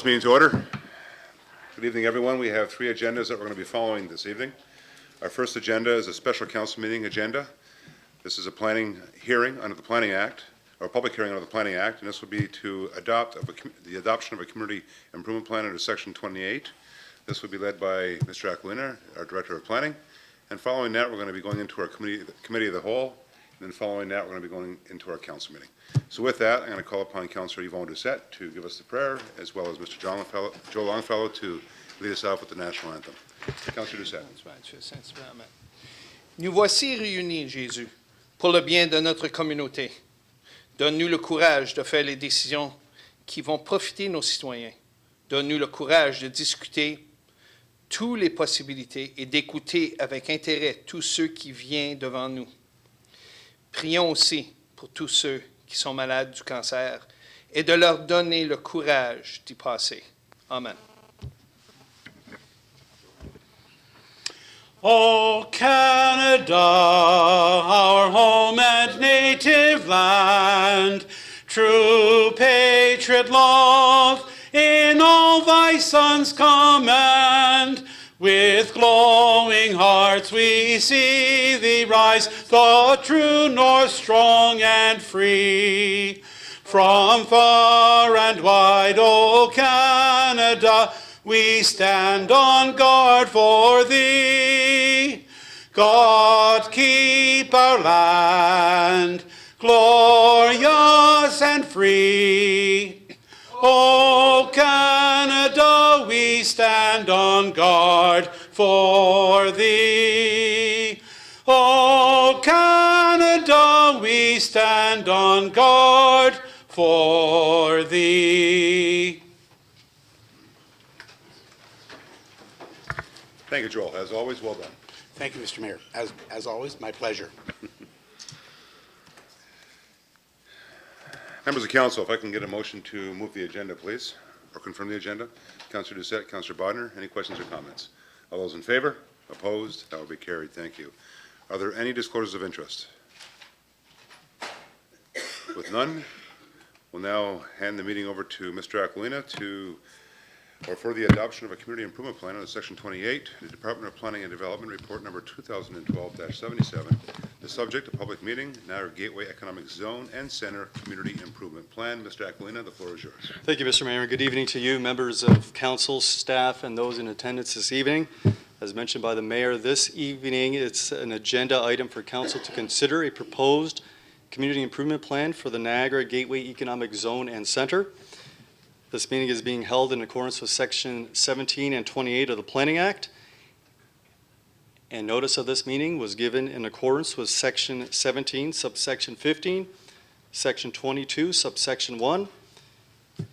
this meeting to order. Good evening, everyone. We have three agendas that we're going to be following this evening. Our first agenda is a special council meeting agenda. This is a planning hearing under the Planning Act, or a public hearing under the Planning Act, and this will be to adopt the adoption of a community improvement plan under Section 28. This will be led by Mr. Aquilina, our Director of Planning, and following that, we're going to be going into our committee of the whole, and then following that, we're going to be going into our council meeting. So with that, I'm going to call upon Councillor Yvonne Doucette to give us the prayer, as well as Mr. Joe Longfellow to lead us off with the national anthem. Councillor Doucette. Nous voici réunis, Jésus, pour le bien de notre communauté. Donne-nous le courage de faire les décisions qui vont profiter nos citoyens. Donne-nous le courage de discuter toutes les possibilités et d'écouter avec intérêt tous ceux qui viennent devant nous. Prions aussi pour tous ceux qui sont malades du cancer et de leur donner le courage d'y passer. Amen. O Canada, our home and native land, true patriot love in all thy sons command. With glowing hearts we see thee rise, the true north strong and free. From far and wide, O Canada, we stand on guard for thee. God keep our land glorious and free. O Canada, we stand on guard for thee. O Canada, we stand on guard for thee. Thank you, Joel. As always, well done. Thank you, Mr. Mayor. As always, my pleasure. Members of Council, if I can get a motion to move the agenda, please, or confirm the agenda. Councillor Doucette, Councillor Bodner, any questions or comments? All those in favor? Opposed? That will be carried. Thank you. Are there any disclosures of interest? With none, we'll now hand the meeting over to Mr. Aquilina for the adoption of a community improvement plan under Section 28, the Department of Planning and Development Report number 2012-77. The subject, a public meeting, Niagara Gateway Economic Zone and Center Community Improvement Plan. Mr. Aquilina, the floor is yours. Thank you, Mr. Mayor. Good evening to you, members of council, staff, and those in attendance this evening. As mentioned by the mayor, this evening it's an agenda item for council to consider a proposed community improvement plan for the Niagara Gateway Economic Zone and Center. This meeting is being held in accordance with Section 17 and 28 of the Planning Act. And notice of this meeting was given in accordance with Section 17, subsection 15, Section 22, subsection 1,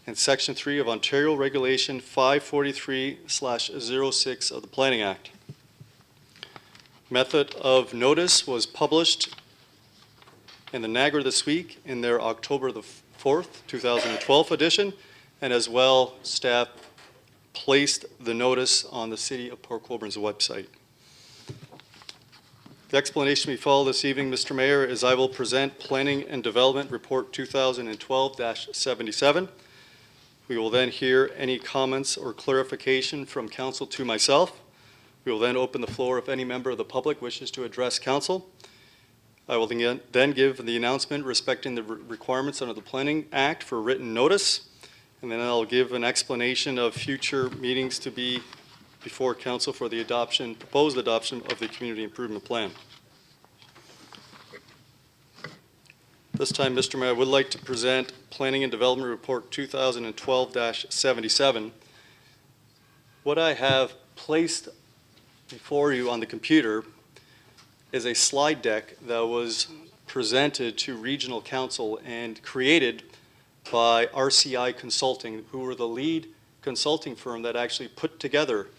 and Section 3 of Ontario Regulation 543/06 of the Planning Act. Method of notice was published in the Niagara this week in their October the 4th, 2012 edition, and as well, staff placed the notice on the City of Port Colborne's website. The explanation we follow this evening, Mr. Mayor, is I will present Planning and Development Report 2012-77. We will then hear any comments or clarification from council to myself. We will then open the floor if any member of the public wishes to address council. I will then give the announcement respecting the requirements under the Planning Act for written notice. And then I'll give an explanation of future meetings to be before council for the proposed adoption of the community improvement plan. This time, Mr. Mayor, I would like to present Planning and Development Report 2012-77. What I have placed before you on the computer is a slide deck that was presented to Regional Council and created by RCI Consulting, who were the lead consulting firm that actually put together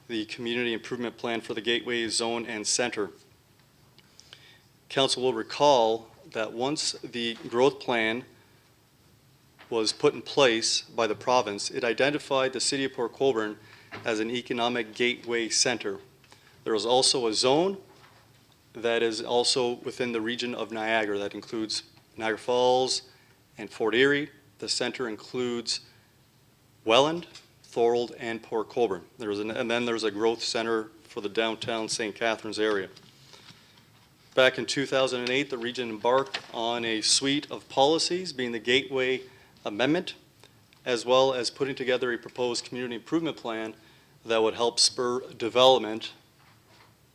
the community improvement plan for the Gateway Zone and Center. Council will recall that once the growth plan was put in place by the province, it identified the City of Port Colborne as an economic gateway center. There is also a zone that is also within the region of Niagara that includes Niagara Falls and Fort Erie. The center includes Welland, Thorold, and Port Colborne. And then there's a growth center for the downtown St. Catharines area. Back in 2008, the region embarked on a suite of policies, being the Gateway Amendment, as well as putting together a proposed community improvement plan that would help spur development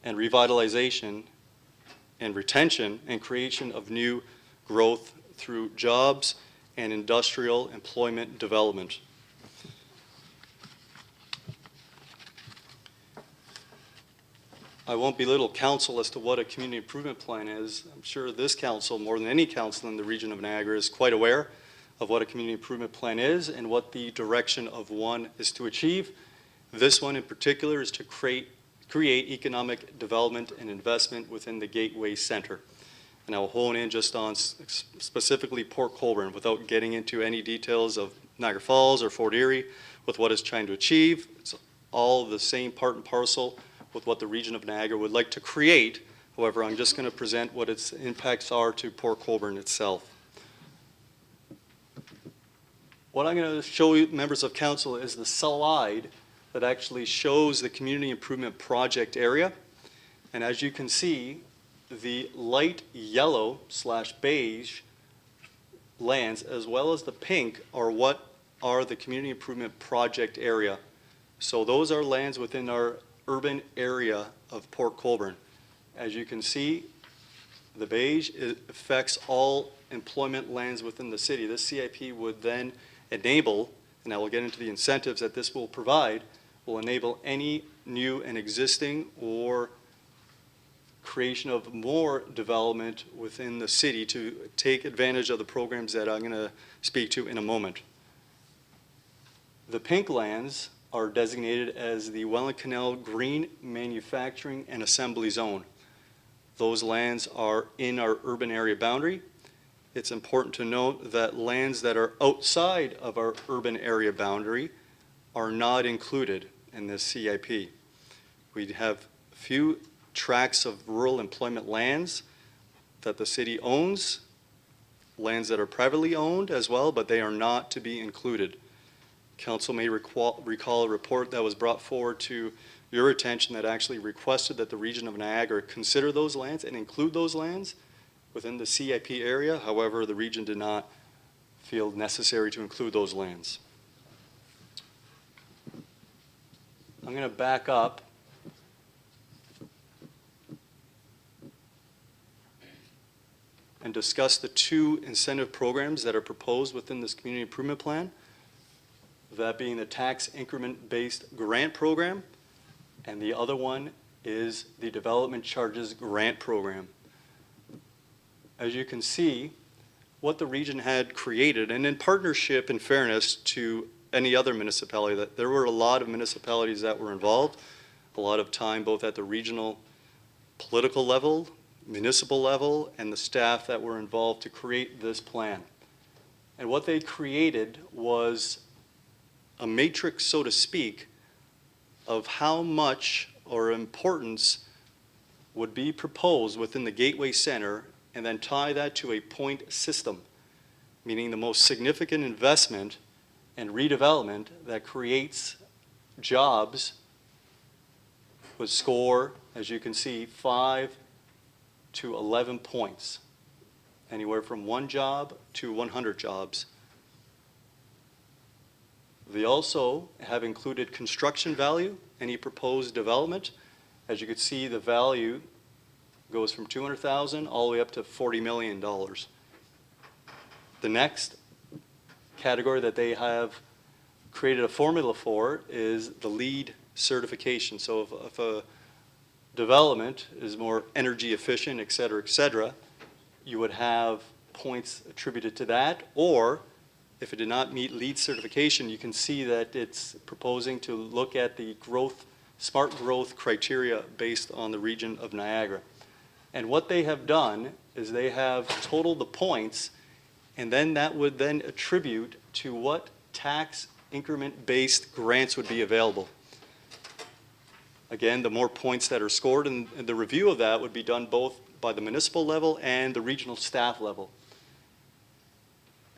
and revitalization and retention and creation of new growth through jobs and industrial employment development. I won't belittle council as to what a community improvement plan is. I'm sure this council, more than any council in the region of Niagara, is quite aware of what a community improvement plan is and what the direction of one is to achieve. This one in particular is to create economic development and investment within the Gateway Center. And I will hone in just on specifically Port Colborne without getting into any details of Niagara Falls or Fort Erie with what it's trying to achieve. It's all the same part and parcel with what the region of Niagara would like to create. However, I'm just going to present what its impacts are to Port Colborne itself. What I'm going to show you, members of council, is the slide that actually shows the community improvement project area. And as you can see, the light yellow / beige lands, as well as the pink, are what are the community improvement project area. So those are lands within our urban area of Port Colborne. As you can see, the beige affects all employment lands within the city. This CIP would then enable, and I will get into the incentives that this will provide, will enable any new and existing or creation of more development within the city to take advantage of the programs that I'm going to speak to in a moment. The pink lands are designated as the Welland Canal Green Manufacturing and Assembly Zone. Those lands are in our urban area boundary. It's important to note that lands that are outside of our urban area boundary are not included in this CIP. We have a few tracts of rural employment lands that the city owns, lands that are privately owned as well, but they are not to be included. Council may recall a report that was brought forward to your attention that actually requested that the region of Niagara consider those lands and include those lands within the CIP area. However, the region did not feel necessary to include those lands. I'm going to back up and discuss the two incentive programs that are proposed within this community improvement plan. That being the tax increment-based grant program, and the other one is the development charges grant program. As you can see, what the region had created, and in partnership, in fairness to any other municipality, that there were a lot of municipalities that were involved, a lot of time both at the regional political level, municipal level, and the staff that were involved to create this plan. And what they created was a matrix, so to speak, of how much or importance would be proposed within the Gateway Center, and then tie that to a point system, meaning the most significant investment and redevelopment that creates jobs would score, as you can see, 5 to 11 points, anywhere from 1 job to 100 jobs. They also have included construction value, any proposed development. As you can see, the value goes from $200,000 all the way up to $40 million. The next category that they have created a formula for is the LEED certification. So if a development is more energy efficient, et cetera, you would have points attributed to that, or if it did not meet LEED certification, you can see that it's proposing to look at the smart growth criteria based on the region of Niagara. And what they have done is they have totaled the points, and then that would then attribute to what tax increment-based grants would be available. Again, the more points that are scored, and the review of that would be done both by the municipal level and the regional staff level.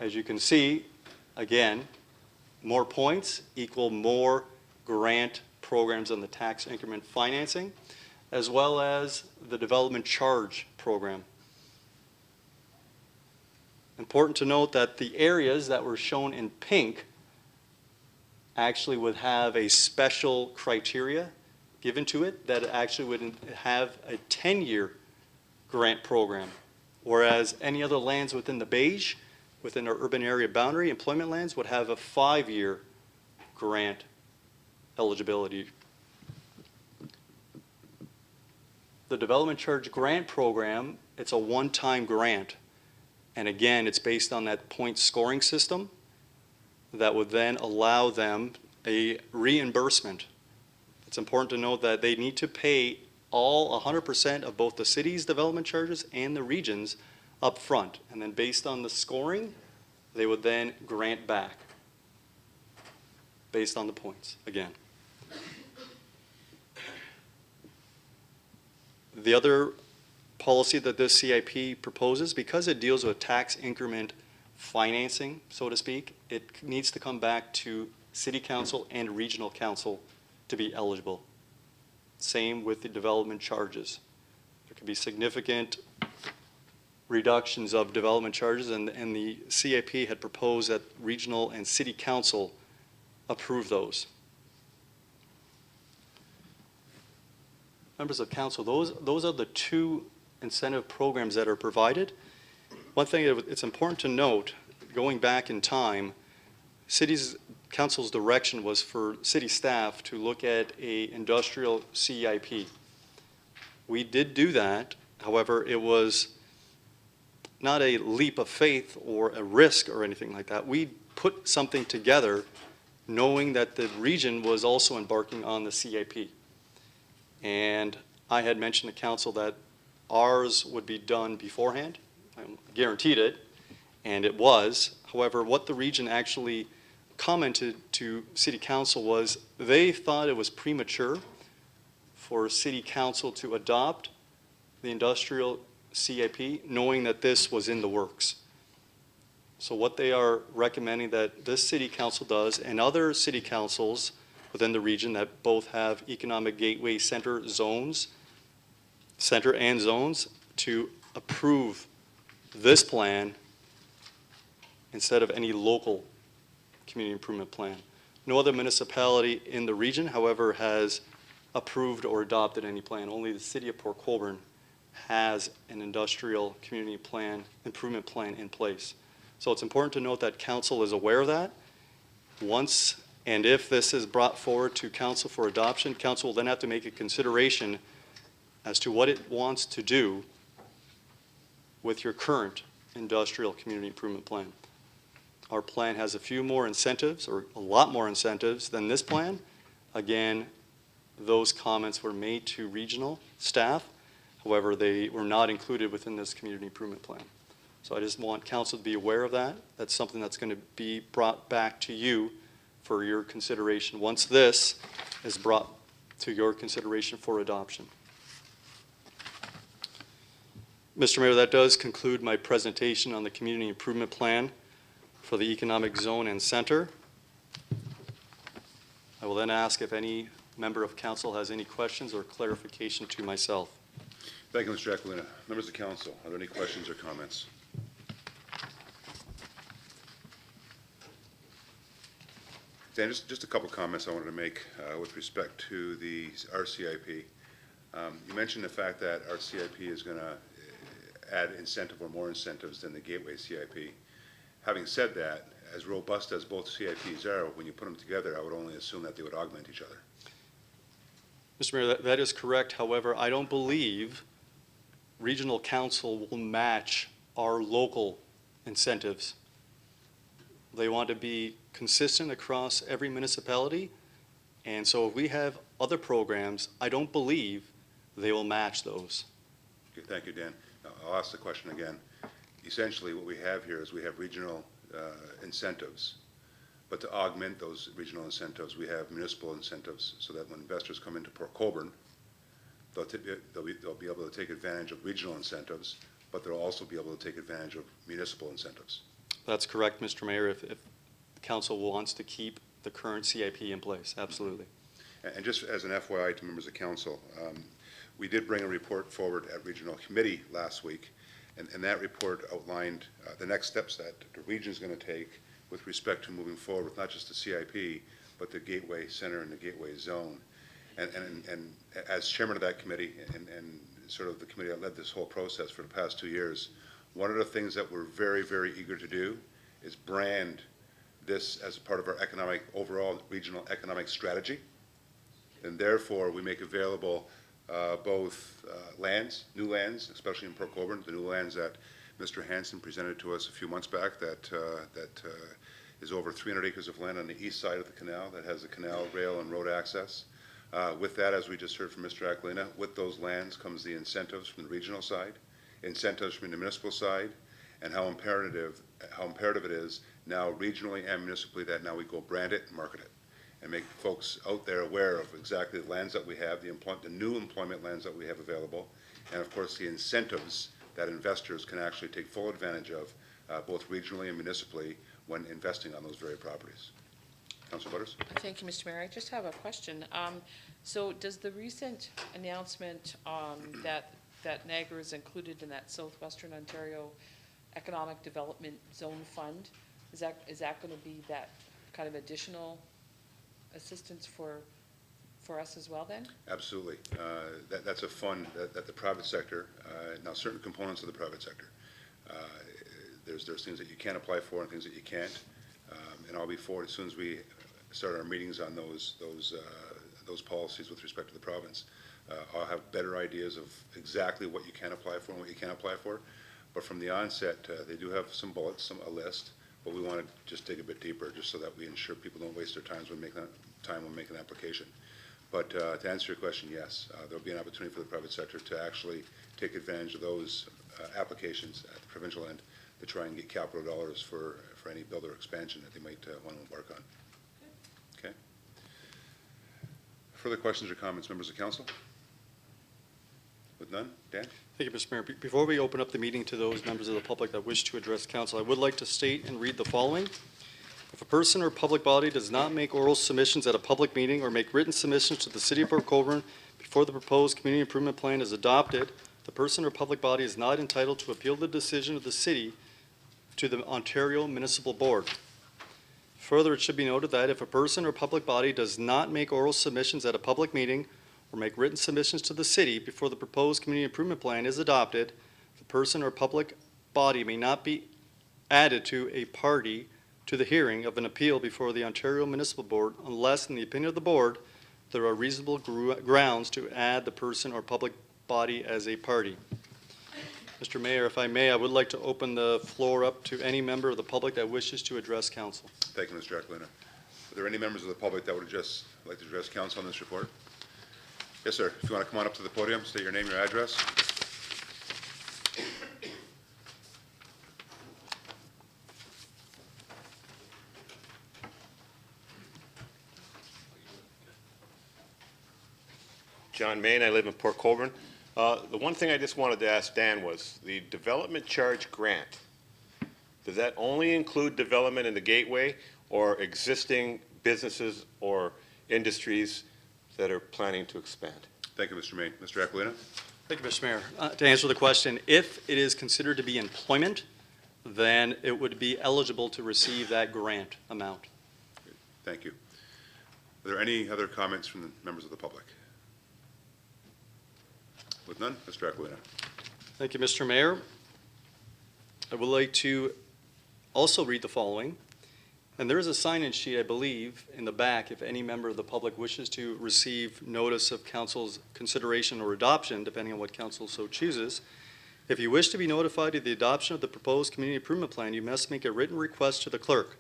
As you can see, again, more points equal more grant programs on the tax increment financing, as well as the development charge program. Important to note that the areas that were shown in pink actually would have a special criteria given to it that actually would have a 10-year grant program, whereas any other lands within the beige, within our urban area boundary, employment lands, would have a 5-year grant eligibility. The development charge grant program, it's a one-time grant. And again, it's based on that point scoring system that would then allow them a reimbursement. It's important to note that they need to pay all 100% of both the city's development charges and the region's up front. And then based on the scoring, they would then grant back based on the points, again. The other policy that this CIP proposes, because it deals with tax increment financing, so to speak, it needs to come back to City Council and Regional Council to be eligible. Same with the development charges. There could be significant reductions of development charges, and the CIP had proposed that Regional and City Council approve those. Members of Council, those are the two incentive programs that are provided. One thing it's important to note, going back in time, Council's direction was for city staff to look at a industrial CIP. We did do that. However, it was not a leap of faith or a risk or anything like that. We put something together knowing that the region was also embarking on the CIP. And I had mentioned to Council that ours would be done beforehand. I guaranteed it, and it was. However, what the region actually commented to City Council was they thought it was premature for City Council to adopt the industrial CIP, knowing that this was in the works. So what they are recommending that this City Council does, and other City Councils within the region that both have economic gateway center and zones, to approve this plan instead of any local community improvement plan. No other municipality in the region, however, has approved or adopted any plan. Only the City of Port Colborne has an industrial community plan, improvement plan in place. So it's important to note that Council is aware of that. Once and if this is brought forward to Council for adoption, Council will then have to make a consideration as to what it wants to do with your current industrial community improvement plan. Our plan has a few more incentives, or a lot more incentives than this plan. Again, those comments were made to regional staff. However, they were not included within this community improvement plan. So I just want Council to be aware of that. That's something that's going to be brought back to you for your consideration once this is brought to your consideration for adoption. Mr. Mayor, that does conclude my presentation on the community improvement plan for the economic zone and center. I will then ask if any member of Council has any questions or clarification to myself. Thank you, Mr. Aquilina. Members of Council, are there any questions or comments? Dan, just a couple comments I wanted to make with respect to the RCIP. You mentioned the fact that our CIP is going to add incentive or more incentives than the Gateway CIP. Having said that, as robust as both CIPs are, when you put them together, I would only assume that they would augment each other. Mr. Mayor, that is correct. However, I don't believe Regional Council will match our local incentives. They want to be consistent across every municipality, and so if we have other programs, I don't believe they will match those. Okay, thank you, Dan. Now, I'll ask the question again. Essentially, what we have here is we have regional incentives, but to augment those regional incentives, we have municipal incentives so that when investors come into Port Colborne, they'll be able to take advantage of regional incentives, but they'll also be able to take advantage of municipal incentives. That's correct, Mr. Mayor. If council wants to keep the current CIP in place, absolutely. And just as an FYI to members of council, we did bring a report forward at regional committee last week, and that report outlined the next steps that the region is going to take with respect to moving forward with not just the CIP, but the Gateway Center and the Gateway Zone. And as chairman of that committee and sort of the committee that led this whole process for the past 2 years, one of the things that we're very, very eager to do is brand this as a part of our overall regional economic strategy. And therefore, we make available both new lands, especially in Port Colborne, the new lands that Mr. Hansen presented to us a few months back that is over 300 acres of land on the east side of the canal that has a canal, rail, and road access. With that, as we just heard from Mr. Aquilina, with those lands comes the incentives from the regional side, incentives from the municipal side, and how imperative it is now regionally and municipally that now we go brand it and market it and make folks out there aware of exactly the lands that we have, the new employment lands that we have available, and of course the incentives that investors can actually take full advantage of both regionally and municipally when investing on those very properties. Councilor Butters? Thank you, Mr. Mayor. I just have a question. So does the recent announcement that Niagara is included in that Southwestern Ontario Economic Development Zone Fund, is that going to be that kind of additional assistance for us as well then? Absolutely. That's a fund that the private sector, now certain components of the private sector, there's things that you can apply for and things that you can't. And I'll be forward as soon as we start our meetings on those policies with respect to the province. I'll have better ideas of exactly what you can apply for and what you can't apply for. But from the onset, they do have some bullets, a list, but we want to just dig a bit deeper just so that we ensure people don't waste their time when making an application. But to answer your question, yes, there'll be an opportunity for the private sector to actually take advantage of those applications at the provincial end to try and get capital dollars for any build or expansion that they might want to embark on. Okay. Further questions or comments, members of council? With none, Dan? Thank you, Mr. Mayor. Before we open up the meeting to those members of the public that wish to address council, I would like to state and read the following. If a person or public body does not make oral submissions at a public meeting or make written submissions to the City of Port Colborne before the proposed community improvement plan is adopted, the person or public body is not entitled to appeal the decision of the city to the Ontario Municipal Board. Further, it should be noted that if a person or public body does not make oral submissions at a public meeting or make written submissions to the city before the proposed community improvement plan is adopted, the person or public body may not be added to a party to the hearing of an appeal before the Ontario Municipal Board unless, in the opinion of the board, there are reasonable grounds to add the person or public body as a party. Mr. Mayor, if I may, I would like to open the floor up to any member of the public that wishes to address council. Thank you, Mr. Aquilina. Are there any members of the public that would like to address council on this report? Yes, sir. If you want to come on up to the podium, state your name, your address. John Main, I live in Port Colborne. The one thing I just wanted to ask Dan was the development charge grant. Does that only include development in the gateway or existing businesses or industries that are planning to expand? Thank you, Mr. Main. Mr. Aquilina? Thank you, Mr. Mayor. To answer the question, if it is considered to be employment, then it would be eligible to receive that grant amount. Thank you. Are there any other comments from the members of the public? With none, Mr. Aquilina. Thank you, Mr. Mayor. I would like to also read the following. And there is a sign-in sheet, I believe, in the back if any member of the public wishes to receive notice of council's consideration or adoption, depending on what council so chooses. If you wish to be notified of the adoption of the proposed community improvement plan, you must make a written request to the clerk.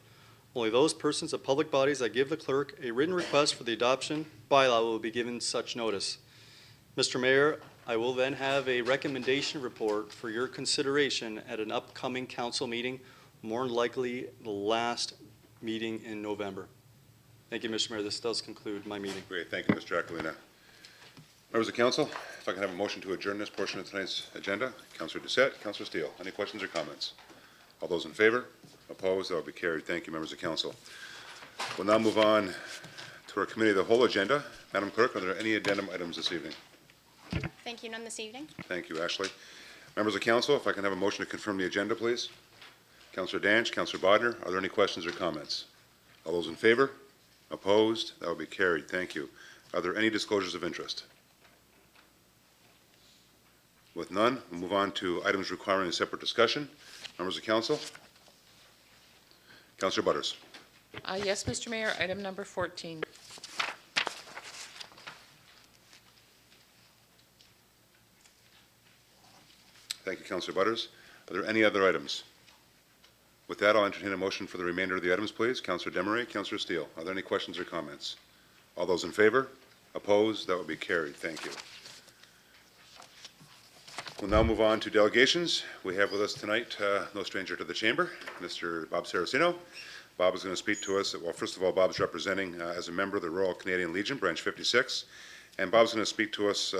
Only those persons of public bodies that give the clerk a written request for the adoption bylaw will be given such notice. Mr. Mayor, I will then have a recommendation report for your consideration at an upcoming council meeting, more than likely the last meeting in November. Thank you, Mr. Mayor. This does conclude my meeting. Great. Thank you, Mr. Aquilina. Members of council, if I can have a motion to adjourn this portion of tonight's agenda. Councilor Doucette, Councilor Steele. Any questions or comments? All those in favor? Opposed? That will be carried. Thank you, members of council. We'll now move on to our committee of the whole agenda. Madam Clerk, are there any addendum items this evening? Thank you. None this evening. Thank you, Ashley. Members of council, if I can have a motion to confirm the agenda, please. Councillor Danch, Councillor Bodner, are there any questions or comments? All those in favor? Opposed? That will be carried. Thank you. Are there any disclosures of interest? With none, we'll move on to items requiring a separate discussion. Members of council? Councillor Butters. Yes, Mr. Mayor, item number 14. Thank you, Councillor Butters. Are there any other items? With that, I'll entertain a motion for the remainder of the items, please. Councillor Demeray, Councillor Steele. Are there any questions or comments? All those in favor? Opposed? That will be carried. Thank you. We'll now move on to delegations. We have with us tonight, no stranger to the chamber, Mr. Bob Saraceno. Bob is going to speak to us. Well, first of all, Bob's representing as a member of the Royal Canadian Legion, Branch 56. And Bob's going to speak to us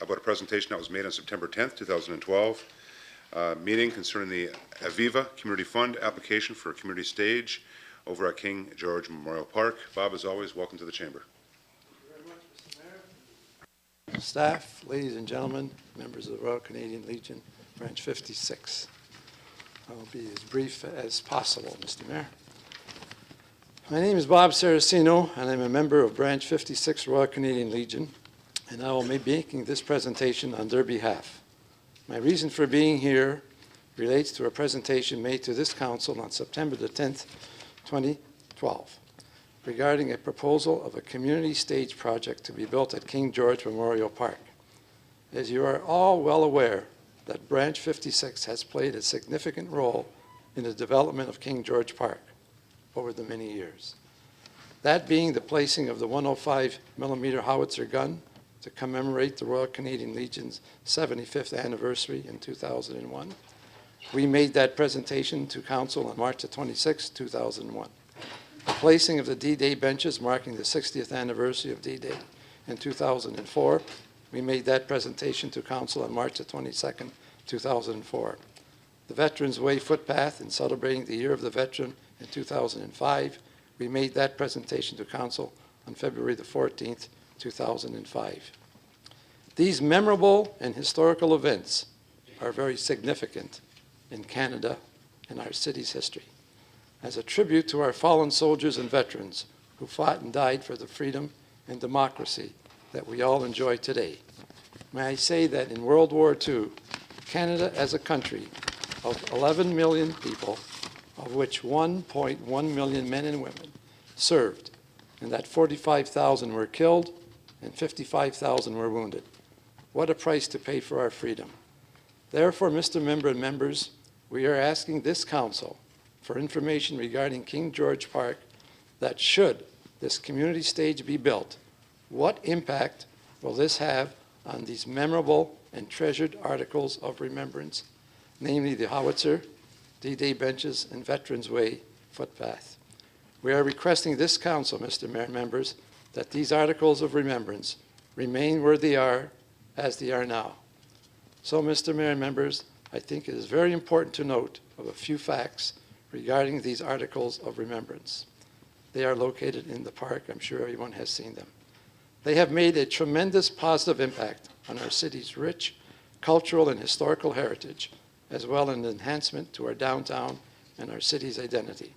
about a presentation that was made on September 10th, 2012. Meeting concerning the Aviva Community Fund application for a community stage over at King George Memorial Park. Bob, as always, welcome to the chamber. Thank you very much, Mr. Mayor. Staff, ladies and gentlemen, members of the Royal Canadian Legion, Branch 56. I'll be as brief as possible, Mr. Mayor. My name is Bob Saraceno, and I'm a member of Branch 56 Royal Canadian Legion, and I will be making this presentation on their behalf. My reason for being here relates to a presentation made to this council on September the 10th, 2012, regarding a proposal of a community stage project to be built at King George Memorial Park. As you are all well aware, that Branch 56 has played a significant role in the development of King George Park over the many years. That being the placing of the 105 millimeter howitzer gun to commemorate the Royal Canadian Legion's 75th anniversary in 2001. We made that presentation to Council on March 26, 2001. The placing of the D-Day benches marking the 60th anniversary of D-Day in 2004. We made that presentation to Council on March 22, 2004. The Veterans Way footpath in celebrating the Year of the Veteran in 2005. We made that presentation to Council on February the 14th, 2005. These memorable and historical events are very significant in Canada and our city's history. As a tribute to our fallen soldiers and veterans who fought and died for the freedom and democracy that we all enjoy today, may I say that in World War II, Canada as a country of 11 million people, of which 1.1 million men and women served, and that 45,000 were killed and 55,000 were wounded. What a price to pay for our freedom. Therefore, Mr. Member and members, we are asking this council for information regarding King George Park that should this community stage be built, what impact will this have on these memorable and treasured articles of remembrance, namely the howitzer, D-Day benches, and Veterans Way footpath. We are requesting this council, Mr. Mayor and members, that these articles of remembrance remain where they are as they are now. So, Mr. Mayor and members, I think it is very important to note of a few facts regarding these articles of remembrance. They are located in the park. I'm sure everyone has seen them. They have made a tremendous positive impact on our city's rich cultural and historical heritage, as well as an enhancement to our downtown and our city's identity,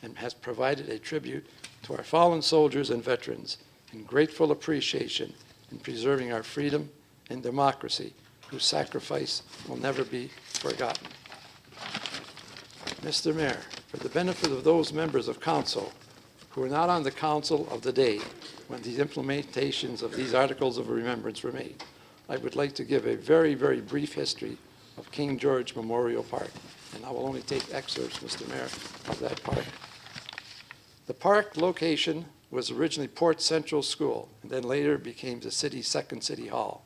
and has provided a tribute to our fallen soldiers and veterans in grateful appreciation in preserving our freedom and democracy, whose sacrifice will never be forgotten. Mr. Mayor, for the benefit of those members of council who were not on the council of the day when these implementations of these articles of remembrance were made, I would like to give a very, very brief history of King George Memorial Park, and I will only take excerpts, Mr. Mayor, of that park. The park location was originally Port Central School, and then later became the city's second city hall.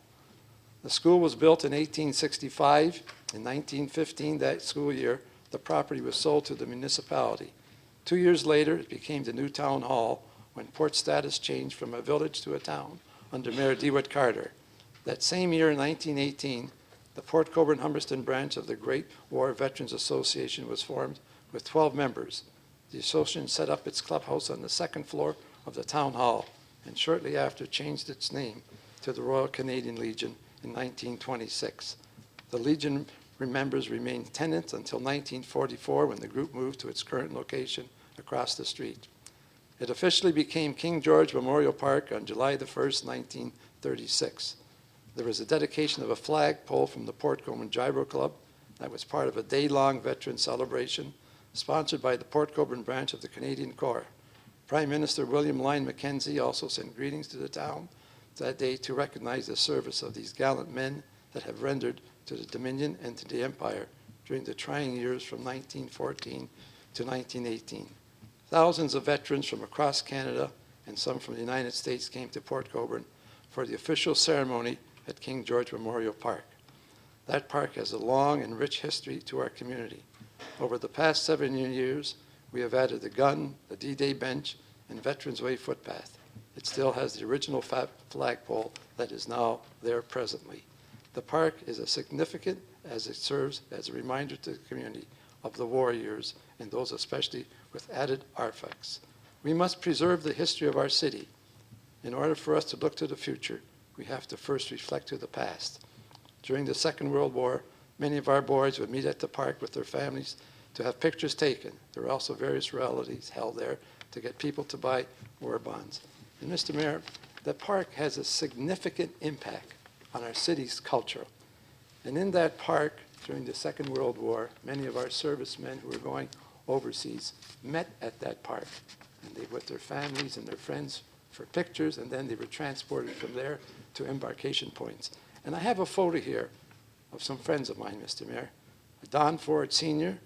The school was built in 1865. In 1915, that school year, the property was sold to the municipality. 2 years later, it became the new town hall when port status changed from a village to a town under Mayor DeWitt Carter. That same year, in 1918, the Port Colborne Humberston branch of the Great War Veterans Association was formed with 12 members. The association set up its clubhouse on the second floor of the town hall and shortly after changed its name to the Royal Canadian Legion in 1926. The Legion members remained tenants until 1944 when the group moved to its current location across the street. It officially became King George Memorial Park on July the 1st, 1936. There was a dedication of a flagpole from the Port Colborne Gyro Club that was part of a day-long veteran celebration sponsored by the Port Colborne branch of the Canadian Corps. Prime Minister William Lyon Mackenzie also sent greetings to the town that day to recognize the service of these gallant men that have rendered to the Dominion and to the Empire during the trying years from 1914 to 1918. Thousands of veterans from across Canada and some from the United States came to Port Colborne for the official ceremony at King George Memorial Park. That park has a long and rich history to our community. Over the past 7 years, we have added the gun, the D-Day bench, and Veterans Way footpath. It still has the original flagpole that is now there presently. The park is as significant as it serves as a reminder to the community of the war years, and those especially with added artifacts. We must preserve the history of our city. In order for us to look to the future, we have to first reflect to the past. During the Second World War, many of our boys would meet at the park with their families to have pictures taken. There were also various rallies held there to get people to buy war bonds. And Mr. Mayor, the park has a significant impact on our city's culture. And in that park, during the Second World War, many of our servicemen who were going overseas met at that park. And they, with their families and their friends, for pictures, and then they were transported from there to embarkation points. And I have a photo here of some friends of mine, Mr. Mayor. Don Ford Sr.,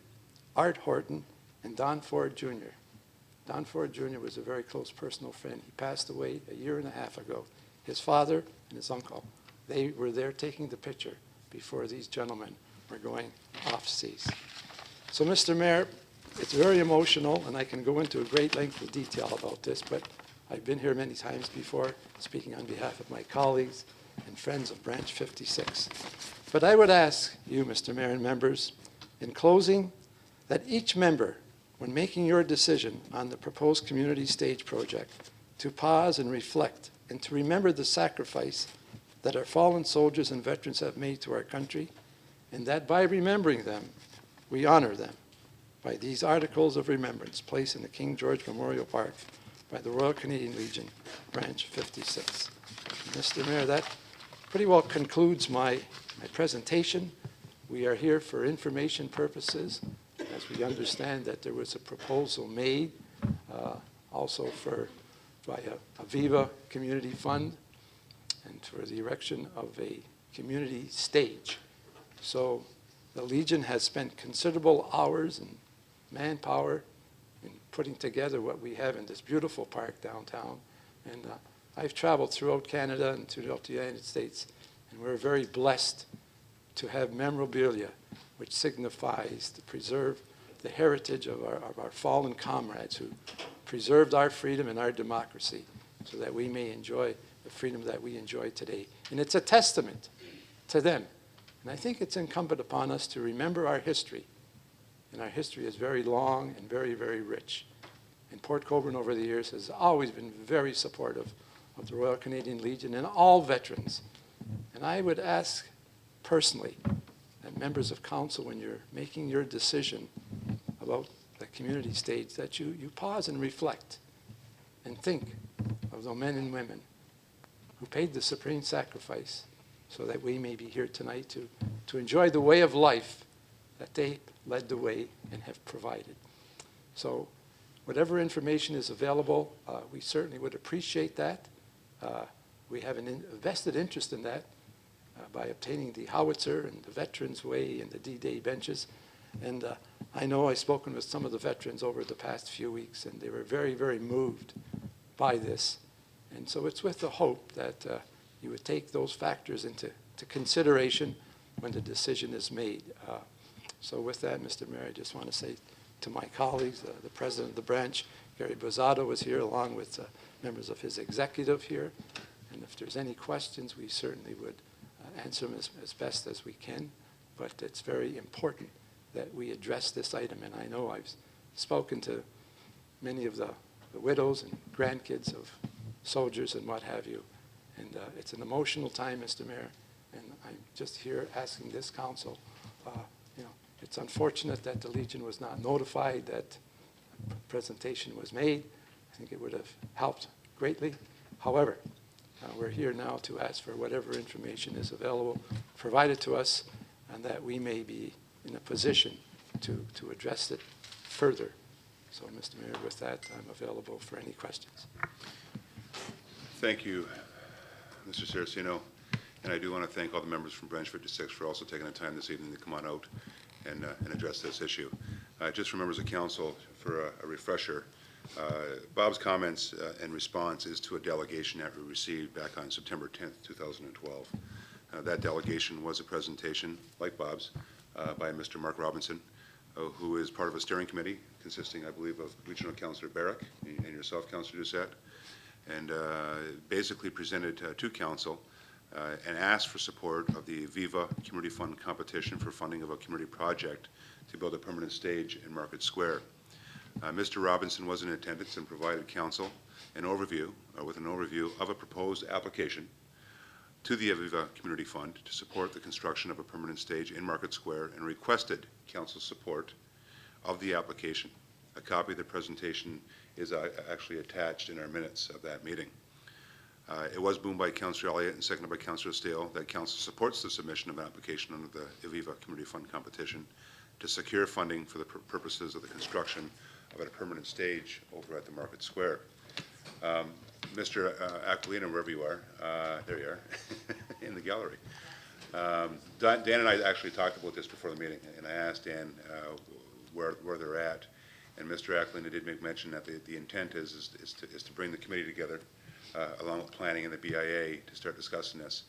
Art Horton, and Don Ford Jr. Don Ford Jr. was a very close personal friend. He passed away a year and a half ago. His father and his uncle, they were there taking the picture before these gentlemen were going off seas. So, Mr. Mayor, it's very emotional, and I can go into a great length of detail about this, but I've been here many times before, speaking on behalf of my colleagues and friends of Branch 56. But I would ask you, Mr. Mayor and members, in closing, that each member, when making your decision on the proposed community stage project, to pause and reflect and to remember the sacrifice that our fallen soldiers and veterans have made to our country, and that by remembering them, we honor them by these articles of remembrance placed in the King George Memorial Park by the Royal Canadian Legion, Branch 56. Mr. Mayor, that pretty well concludes my presentation. We are here for information purposes, as we understand that there was a proposal made also by a Viva Community Fund and for the erection of a community stage. So the Legion has spent considerable hours and manpower in putting together what we have in this beautiful park downtown. And I've traveled throughout Canada and throughout the United States, and we're very blessed to have memorabilia which signifies to preserve the heritage of our fallen comrades who preserved our freedom and our democracy so that we may enjoy the freedom that we enjoy today. And it's a testament to them. And I think it's incumbent upon us to remember our history. And our history is very long and very, very rich. And Port Colborne over the years has always been very supportive of the Royal Canadian Legion and all veterans. And I would ask personally that members of council, when you're making your decision about the community stage, that you pause and reflect and think of the men and women who paid the supreme sacrifice so that we may be here tonight to enjoy the way of life that they led the way and have provided. So whatever information is available, we certainly would appreciate that. We have an vested interest in that by obtaining the howitzer and the Veterans Way and the D-Day benches. And I know I've spoken with some of the veterans over the past few weeks, and they were very, very moved by this. And so it's with the hope that you would take those factors into consideration when the decision is made. So with that, Mr. Mayor, I just want to say to my colleagues, the president of the branch, Gary Bozzato, was here along with members of his executive here. And if there's any questions, we certainly would answer them as best as we can. But it's very important that we address this item. And I know I've spoken to many of the widows and grandkids of soldiers and what have you. And it's an emotional time, Mr. Mayor, and I'm just here asking this council, it's unfortunate that the Legion was not notified that a presentation was made. I think it would have helped greatly. However, we're here now to ask for whatever information is available, provided to us, and that we may be in a position to address it further. So, Mr. Mayor, with that, I'm available for any questions. Thank you, Mr. Saraceno. And I do want to thank all the members from Branch 56 for also taking the time this evening to come on out and address this issue. Just for members of council, for a refresher, Bob's comments and response is to a delegation that we received back on September 10th, 2012. That delegation was a presentation, like Bob's, by Mr. Mark Robinson, who is part of a steering committee consisting, I believe, of Regional Councillor Barrick and yourself, Councillor Doucette, and basically presented to council and asked for support of the Viva Community Fund competition for funding of a community project to build a permanent stage in Market Square. Mr. Robinson was in attendance and provided council an overview, with an overview of a proposed application to the Viva Community Fund to support the construction of a permanent stage in Market Square, and requested council support of the application. A copy of the presentation is actually attached in our minutes of that meeting. It was moved by Councillor Elliott and seconded by Councillor Steele that council supports the submission of an application under the Aviva Community Fund competition to secure funding for the purposes of the construction of a permanent stage over at the Market Square. Mr. Aquilina, wherever you are, there you are, in the gallery. Dan and I actually talked about this before the meeting, and I asked Dan where they're at, and Mr. Aquilina did make mention that the intent is to bring the committee together along with planning and the BIA to start discussing this.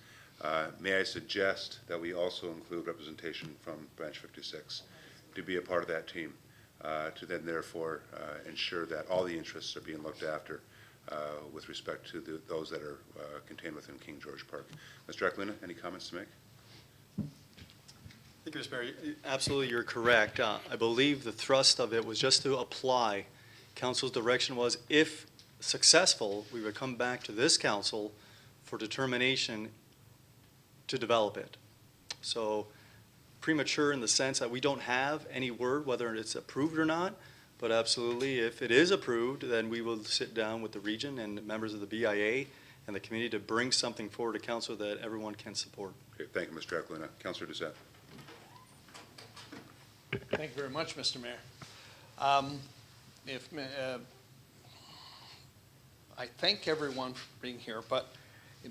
May I suggest that we also include representation from Branch 56 to be a part of that team, to then therefore ensure that all the interests are being looked after with respect to those that are contained within King George Park. Mr. Aquilina, any comments to make? Thank you, Mr. Mayor. Absolutely, you're correct. I believe the thrust of it was just to apply. Council's direction was, if successful, we would come back to this council for determination to develop it. So premature in the sense that we don't have any word whether it's approved or not, but absolutely, if it is approved, then we will sit down with the region and members of the BIA and the committee to bring something forward to council that everyone can support. Okay, thank you, Mr. Aquilina. Councillor Doucette. Thank you very much, Mr. Mayor. I thank everyone for being here, but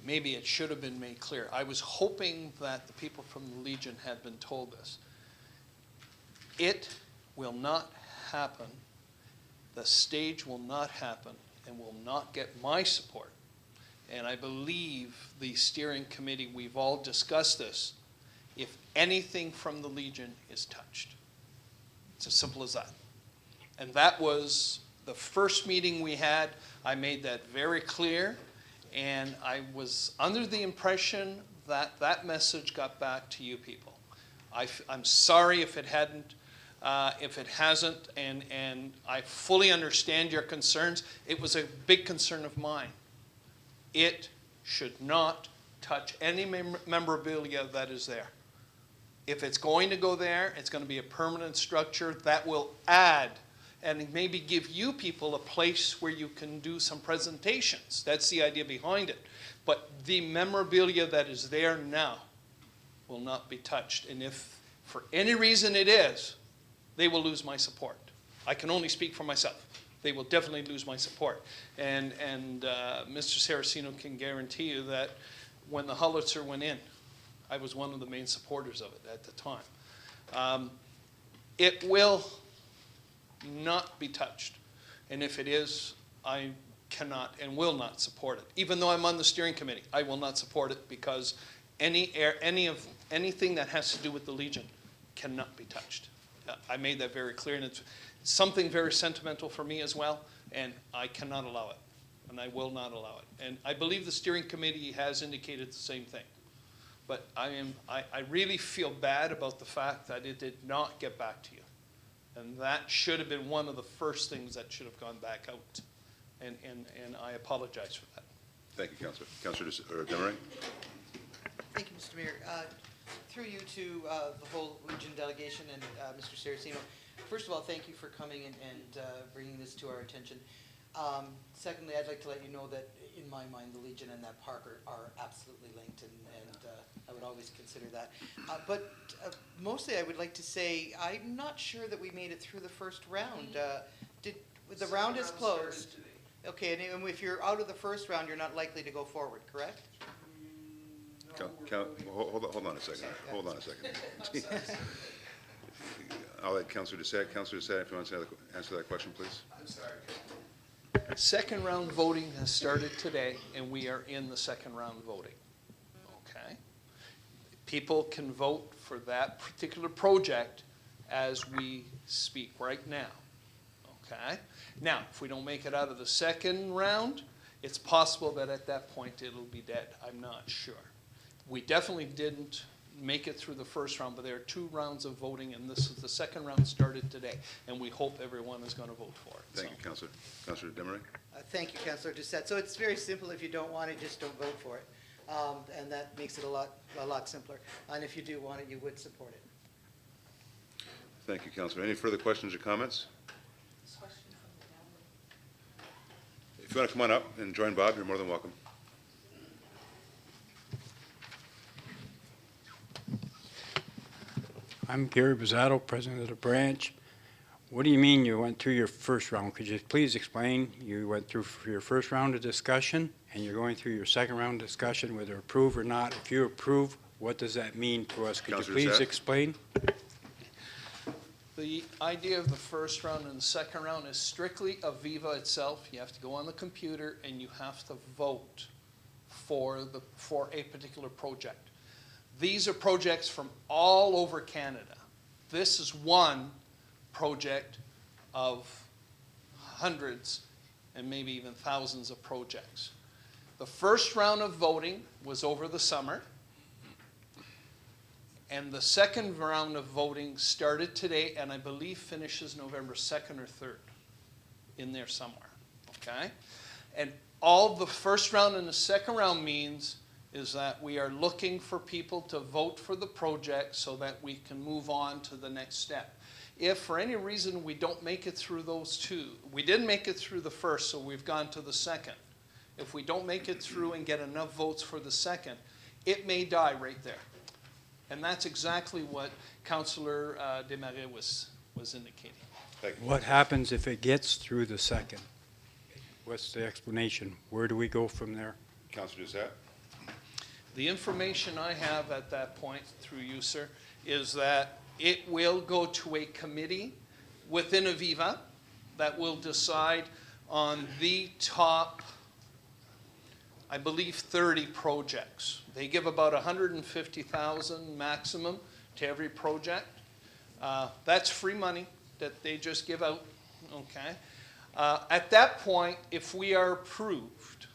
maybe it should have been made clear. I was hoping that the people from the Legion had been told this. It will not happen. The stage will not happen and will not get my support. And I believe the steering committee, we've all discussed this, if anything from the Legion is touched. It's as simple as that. And that was the first meeting we had. I made that very clear, and I was under the impression that that message got back to you people. I'm sorry if it hadn't, if it hasn't, and I fully understand your concerns. It was a big concern of mine. It should not touch any memorabilia that is there. If it's going to go there, it's going to be a permanent structure that will add and maybe give you people a place where you can do some presentations. That's the idea behind it. But the memorabilia that is there now will not be touched. And if for any reason it is, they will lose my support. I can only speak for myself. They will definitely lose my support. And Mr. Saraceno can guarantee you that when the Hollitzer went in, I was one of the main supporters of it at the time. It will not be touched. And if it is, I cannot and will not support it. Even though I'm on the steering committee, I will not support it because anything that has to do with the Legion cannot be touched. I made that very clear, and it's something very sentimental for me as well, and I cannot allow it, and I will not allow it. And I believe the steering committee has indicated the same thing. But I really feel bad about the fact that it did not get back to you. And that should have been one of the first things that should have gone back out. And I apologize for that. Thank you, Councillor. Councillor Demeray? Thank you, Mr. Mayor. Through you to the whole region delegation and Mr. Saraceno. First of all, thank you for coming and bringing this to our attention. Secondly, I'd like to let you know that in my mind, the Legion and that park are absolutely linked, and I would always consider that. But mostly, I would like to say I'm not sure that we made it through the first round. The round is closed. Okay, and if you're out of the first round, you're not likely to go forward, correct? Hold on a second. Hold on a second. I'll let Councillor Doucette. Councillor Doucette, if you want to answer that question, please. I'm sorry. Second round voting has started today, and we are in the second round voting. Okay? People can vote for that particular project as we speak right now. Okay? Now, if we don't make it out of the second round, it's possible that at that point it'll be dead. I'm not sure. We definitely didn't make it through the first round, but there are 2 rounds of voting, and this is the second round started today, and we hope everyone is going to vote for it. Thank you, Councillor. Councillor Demeray? Thank you, Councillor Doucette. So it's very simple. If you don't want it, just don't vote for it. And that makes it a lot simpler. And if you do want it, you would support it. Thank you, Councillor. Any further questions or comments? If you want to come on up and join Bob, you're more than welcome. I'm Gary Bizzato, president of the branch. What do you mean you went through your first round? Could you please explain? You went through your first round of discussion, and you're going through your second round of discussion, whether approve or not. If you approve, what does that mean to us? Could Councillor you please Doucette? explain? The idea of the first round and the second round is strictly Aviva itself. You have to go on the computer and you have to vote for a particular project. These are projects from all over Canada. This is one project of hundreds and maybe even thousands of projects. The first round of voting was over the summer, and the second round of voting started today and I believe finishes November 2nd or 3rd, in there somewhere, okay? And all the first round and the second round means is that we are looking for people to vote for the project so that we can move on to the next step. If for any reason we don't make it through those 2, we didn't make it through the first, so we've gone to the second. If we don't make it through and get enough votes for the second, it may die right there. And that's exactly what Councillor Desmarais was indicating. What happens if it gets through the second? What's the explanation? Where do we go from there? Councillor Doucette? The information I have at that point, through you, sir, is that it will go to a committee within Aviva that will decide on the top, I believe, 30 projects. They give about $150,000 maximum to every project. That's free money that they just give out, okay? At that point, if we are approved,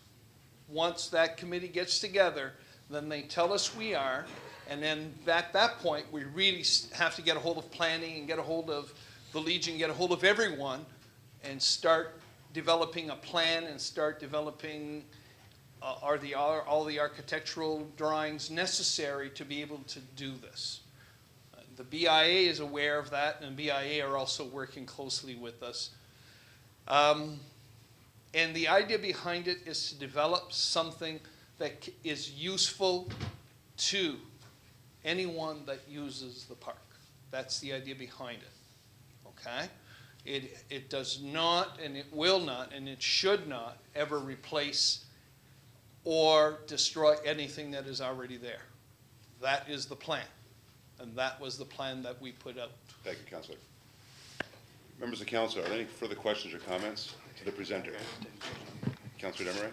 once that committee gets together, then they tell us we are, and then at that point, we really have to get a hold of planning and get a hold of the Legion, get a hold of everyone, and start developing a plan and start developing all the architectural drawings necessary to be able to do this. The BIA is aware of that, and BIA are also working closely with us. And the idea behind it is to develop something that is useful to anyone that uses the park. That's the idea behind it, okay? It does not, and it will not, and it should not ever replace or destroy anything that is already there. That is the plan, and that was the plan that we put out. Thank you, Councillor. Members of Council, are there any further questions or comments to the presenter? Councillor Demeray?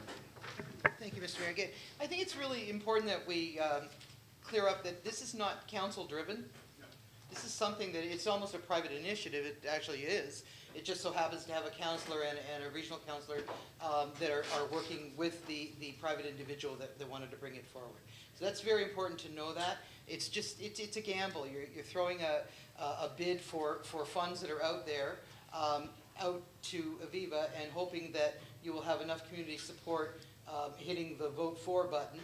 Thank you, Mr. Mayor. Again, I think it's really important that we clear up that this is not council-driven. This is something that, it's almost a private initiative, it actually is. It just so happens to have a counselor and a regional counselor that are working with the private individual that wanted to bring it forward. So that's very important to know that. It's just, it's a gamble. You're throwing a bid for funds that are out there, out to Aviva, and hoping that you will have enough community support hitting the vote for button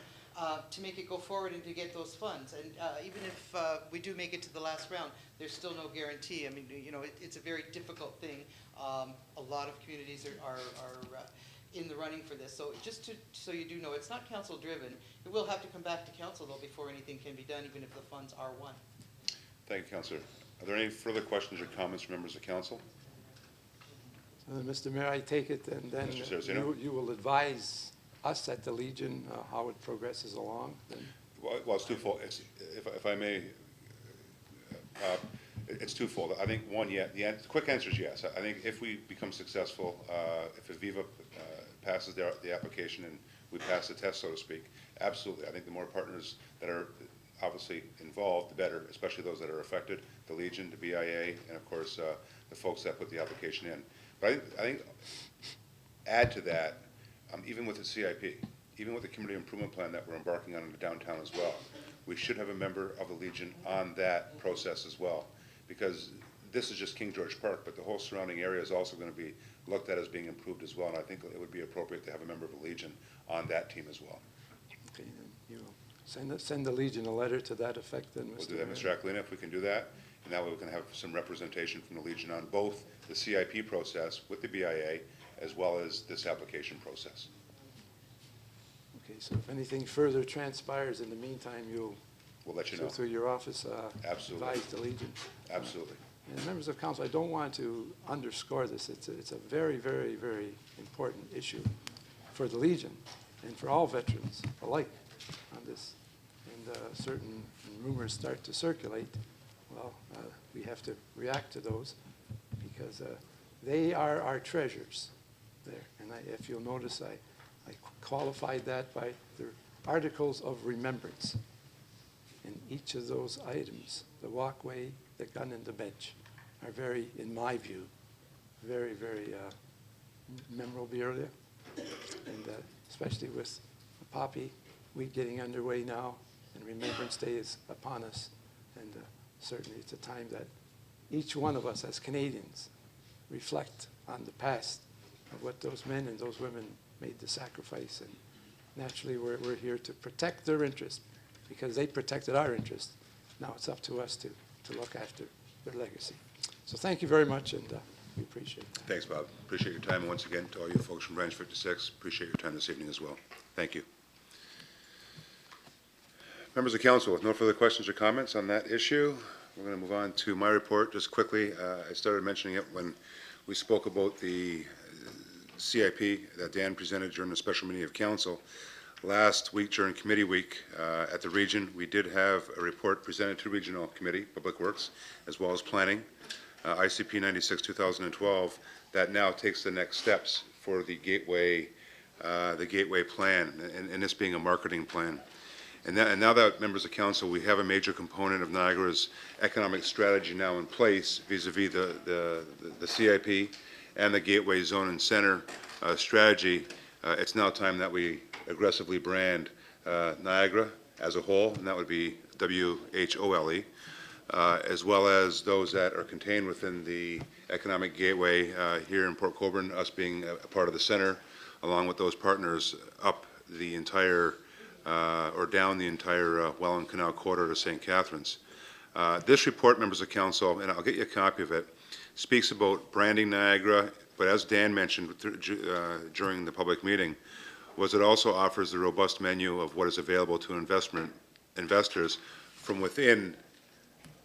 to make it go forward and to get those funds. And even if we do make it to the last round, there's still no guarantee. I mean, you know, it's a very difficult thing. A lot of communities are in the running for this. So just so you do know, it's not council driven. It will have to come back to council though before anything can be done, even if the funds are won. Thank you, Councillor. Are there any further questions or comments from members of council? Mr. Mayor, I take it, and then Mr. Saraceno? you will advise us at the Legion how it progresses along? Then? Well, it's twofold. If I may, it's twofold. I think one, yeah, the quick answer is yes. I think if we become successful, if Aviva passes the application and we pass the test, so to speak, absolutely. I think the more partners that are obviously involved, the better, especially those that are affected, the Legion, the BIA, and of course the folks that put the application in. But I think add to that, even with the CIP, even with the community improvement plan that we're embarking on in the downtown as well, we should have a member of the Legion on that process as well, because this is just King George Park, but the whole surrounding area is also going to be looked at as being improved as well, and I think it would be appropriate to have a member of the Legion on that team as well. Okay, then you will send the Legion a letter to that effect, then, Mr. We'll do that, Mr. Aquilina, if we can do that, and that way we can have some representation from the Legion on both the CIP process with the BIA as well as this application process. Okay, so if anything further transpires in the meantime, We'll let you know. through your office, Absolutely. advise the Legion. Absolutely. And members of council, I don't want to underscore this. It's a very, very, very important issue for the Legion and for all veterans alike on this. And certain rumors start to circulate. Well, we have to react to those because they are our treasures there. And if you'll notice, I qualified that by the articles of remembrance. And each of those items, the walkway, the gun, and the bench, are very, in my view, very, very memorabilia. And especially with the Poppy Week getting underway now, and Remembrance Day is upon us. And certainly it's a time that each one of us as Canadians reflect on the past of what those men and those women made the sacrifice. And naturally we're here to protect their interest because they protected our interest. Now it's up to us to look after their legacy. So thank you very much, and we appreciate that. Thanks, Bob. Appreciate your time. And once again, to all you folks from Branch 56, appreciate your time this evening as well. Thank you. Members of council, with no further questions or comments on that issue, we're going to move on to my report. Just quickly, I started mentioning it when we spoke about the CIP that Dan presented during the special meeting of council. Last week during committee week at the region, we did have a report presented to Regional Committee, Public Works, as well as Planning, ICP 96-2012, that now takes the next steps for the Gateway plan, and this being a marketing plan. And now that, members of council, we have a major component of Niagara's economic strategy now in place vis-a-vis the CIP and the Gateway Zone and Center strategy, it's now time that we aggressively brand Niagara as a whole, and that would be WHOLE, as well as those that are contained within the economic gateway here in Port Colborne, us being a part of the center, along with those partners up the entire or down the entire Welland Canal corridor to St. Catharines. This report, members of council, and I'll get you a copy of it, speaks about branding Niagara, but as Dan mentioned during the public meeting, was it also offers the robust menu of what is available to investors from within,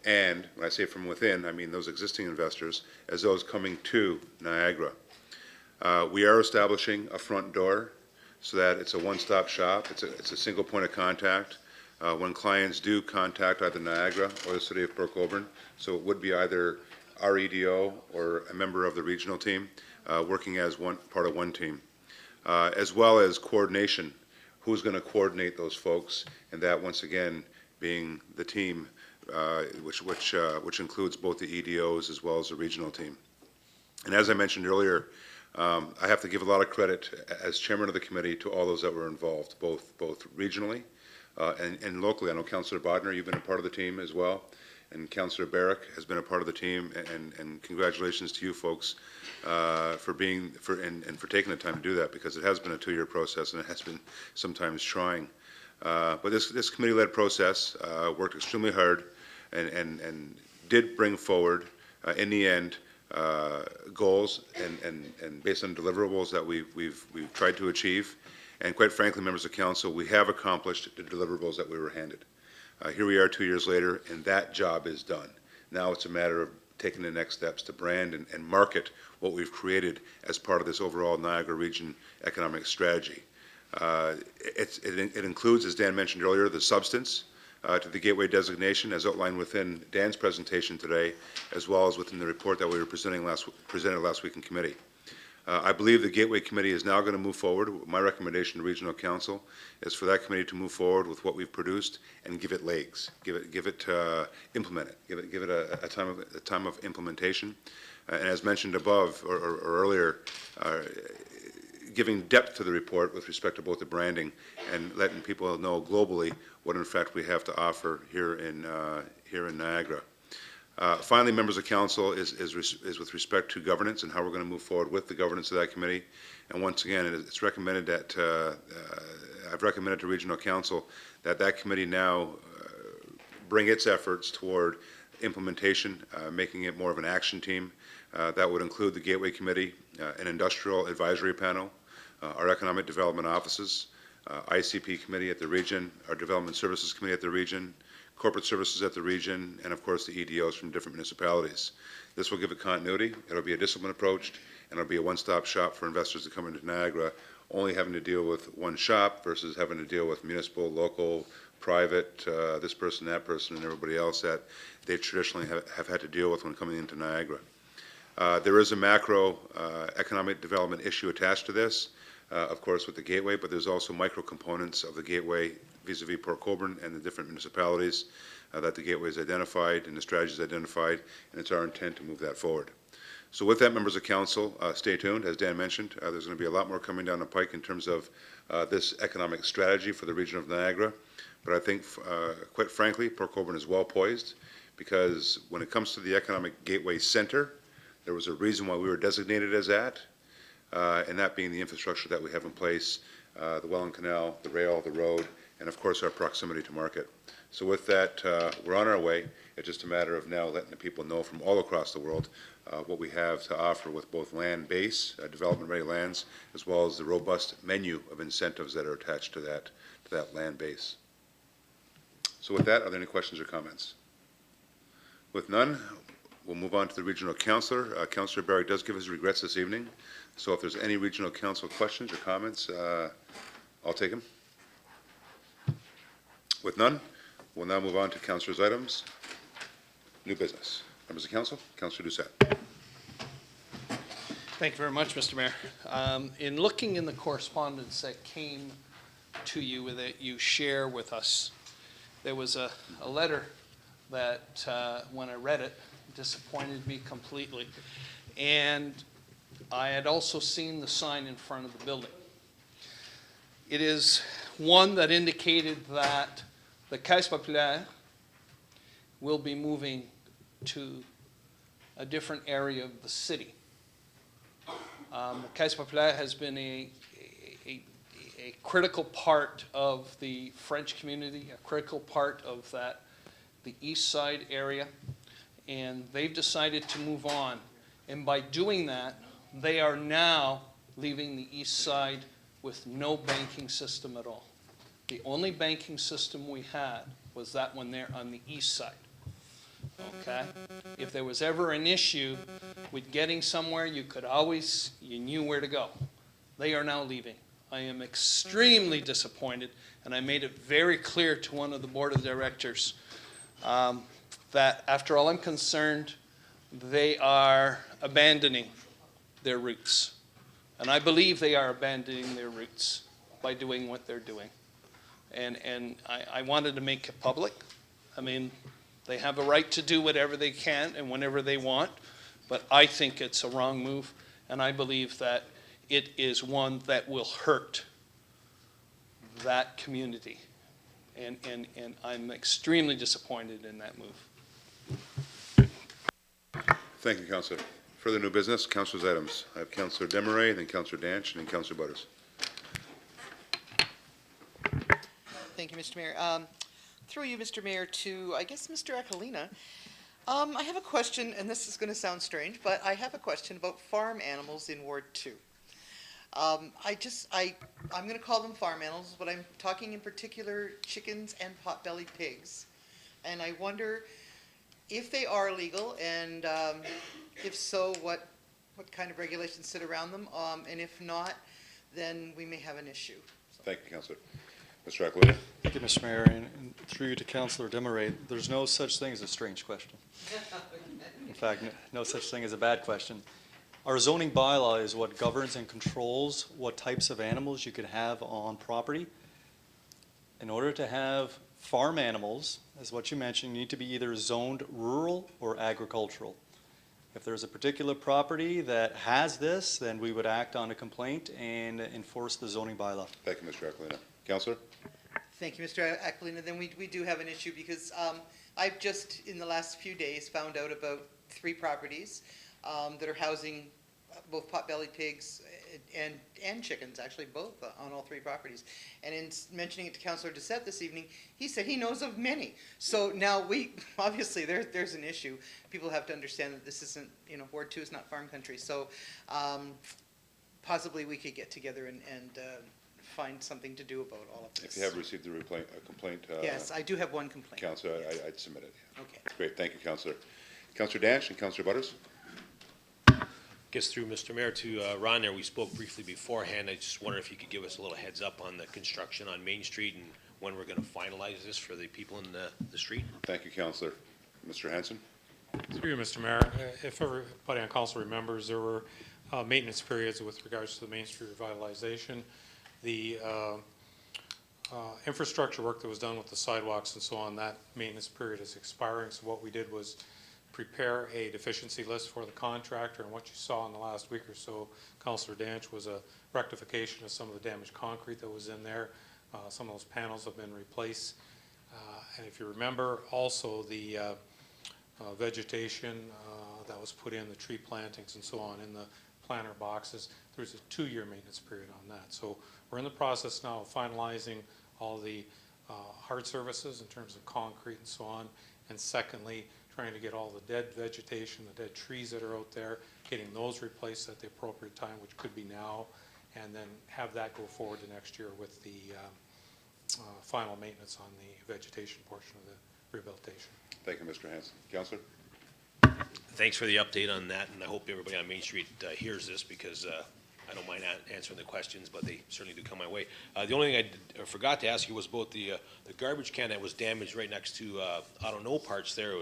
and when I say from within, I mean those existing investors, as those coming to Niagara. We are establishing a front door so that it's a one-stop shop. It's a single point of contact when clients do contact either Niagara or the City of Port Colborne. So it would be either our EDO or a member of the regional team working as part of one team, as well as coordination. Who's going to coordinate those folks, and that once again being the team which includes both the EDOs as well as the regional team. And as I mentioned earlier, I have to give a lot of credit as chairman of the committee to all those that were involved, both regionally and locally. I know Councillor Bodner, you've been a part of the team as well, and Councillor Barrick has been a part of the team. And congratulations to you folks for taking the time to do that, because it has been a 2-year process and it has been sometimes trying. But this committee-led process worked extremely hard and did bring forward, in the end, goals and based on deliverables that we've tried to achieve. And quite frankly, members of council, we have accomplished the deliverables that we were handed. Here we are 2 years later, and that job is done. Now it's a matter of taking the next steps to brand and market what we've created as part of this overall Niagara region economic strategy. It includes, as Dan mentioned earlier, the substance to the gateway designation as outlined within Dan's presentation today, as well as within the report that we were presented last week in committee. I believe the Gateway Committee is now going to move forward. My recommendation to Regional Council is for that committee to move forward with what we've produced and give it legs, implement it, give it a time of implementation. And as mentioned above or earlier, giving depth to the report with respect to both the branding and letting people know globally what in fact we have to offer here in Niagara. Finally, members of council, is with respect to governance and how we're going to move forward with the governance of that committee. And once again, it's recommended that I've recommended to Regional Council that committee now bring its efforts toward implementation, making it more of an action team. That would include the Gateway Committee, an industrial advisory panel, our economic development offices, ICP committee at the region, our development services committee at the region, corporate services at the region, and of course the EDOs from different municipalities. This will give it continuity. It'll be a disciplined approach, and it'll be a one-stop shop for investors to come into Niagara, only having to deal with one shop versus having to deal with municipal, local, private, this person, that person, and everybody else that they traditionally have had to deal with when coming into Niagara. There is a macro economic development issue attached to this, of course, with the gateway, but there's also micro components of the gateway vis-a-vis Port Colborne and the different municipalities that the gateway has identified and the strategies identified, and it's our intent to move that forward. So with that, members of council, stay tuned. As Dan mentioned, there's going to be a lot more coming down the pike in terms of this economic strategy for the region of Niagara. But I think, quite frankly, Port Colborne is well poised, because when it comes to the economic gateway center, there was a reason why we were designated as that, and that being the infrastructure that we have in place, the Welland Canal, the rail, the road, and of course our proximity to market. So with that, we're on our way. It's just a matter of now letting the people know from all across the world what we have to offer with both land base, development-ready lands, as well as the robust menu of incentives that are attached to that land base. So with that, are there any questions or comments? With none, we'll move on to the regional councillor. Councillor Barry does give his regrets this evening, so if there's any regional council questions or comments, I'll take them. With none, we'll now move on to councillors' items. New business. Members of council, Councillor Doucette. Thank you very much, Mr. Mayor. In looking in the correspondence that came to you that you share with us, there was a letter that, when I read it, disappointed me completely. And I had also seen the sign in front of the building. It is one that indicated that the Caisse Populaire will be moving to a different area of the city. The Caisse Populaire has been a critical part of the French community, a critical part of the east side area, and they've decided to move on. And by doing that, they are now leaving the east side with no banking system at all. The only banking system we had was that one there on the east side. Okay? If there was ever an issue with getting somewhere, you knew where to go. They are now leaving. I am extremely disappointed, and I made it very clear to one of the board of directors that, after all I'm concerned, they are abandoning their roots. And I believe they are abandoning their roots by doing what they're doing. And I wanted to make it public. I mean, They have a right to do whatever they can and whenever they want, but I think it's a wrong move, and I believe that it is one that will hurt that community. And I'm extremely disappointed in that move. Thank you, Councillor. Further new business, Councillor's items. I have Councillor Desmarais, then Councillor Danch, and then Councillor Butters. Thank you, Mr. Mayor. Through you, Mr. Mayor, to, I guess, Mr. Aquilina. I have a question, and this is going to sound strange, but I have a question about farm animals in Ward 2. I'm going to call them farm animals, but I'm talking in particular chickens and pot-bellied pigs. And I wonder if they are legal, and if so, what kind of regulations sit around them, and if not, then we may have an issue. Thank you, Councillor. Mr. Aquilina? Thank you, Mr. Mayor, and through you to Councillor Desmarais, there's no such thing as a strange question. In fact, no such thing as a bad question. Our zoning bylaw is what governs and controls what types of animals you can have on property. In order to have farm animals, as what you mentioned, you need to be either zoned rural or agricultural. If there's a particular property that has this, then we would act on a complaint and enforce the zoning bylaw. Thank you, Mr. Aquilina. Councillor? Thank you, Mr. Aquilina. Then we do have an issue because I've just, in the last few days, found out about 3 properties that are housing both pot-bellied pigs and chickens, actually both on all 3 properties. And in mentioning it to Councillor Doucette this evening, he said he knows of many. So now obviously there's an issue. People have to understand that this isn't, Ward 2 is not farm country. So possibly we could get together and find something to do about all of this. If you have received a complaint. Yes, I do have one complaint. Councillor, I'd submit it. Okay. Great, thank you, Councillor. Councillor Danch and Councillor Butters? Guess through Mr. Mayor to Ron there, we spoke briefly beforehand. I just wonder if you could give us a little heads up on the construction on Main Street and when we're going to finalize this for the people in the street. Thank you, Councillor. Mr. Hanson? Through you, Mr. Mayor, if everybody on council remembers, there were maintenance periods with regards to the Main Street revitalization. The infrastructure work that was done with the sidewalks and so on, that maintenance period is expiring. So what we did was prepare a deficiency list for the contractor, and what you saw in the last week or so, Councillor Danch, was a rectification of some of the damaged concrete that was in there. Some of those panels have been replaced. And if you remember, also the vegetation that was put in, the tree plantings and so on in the planter boxes, there's a 2-year maintenance period on that. So we're in the process now of finalizing all the hard services in terms of concrete and so on. And secondly, trying to get all the dead vegetation, the dead trees that are out there, getting those replaced at the appropriate time, which could be now, and then have that go forward to next year with the final maintenance on the vegetation portion of the rehabilitation. Thank you, Mr. Hanson. Councillor? Thanks for the update on that, and I hope everybody on Main Street hears this because I don't mind answering the questions, but they certainly do come my way. The only thing I forgot to ask you was about the garbage can that was damaged right next to I don't know parts there.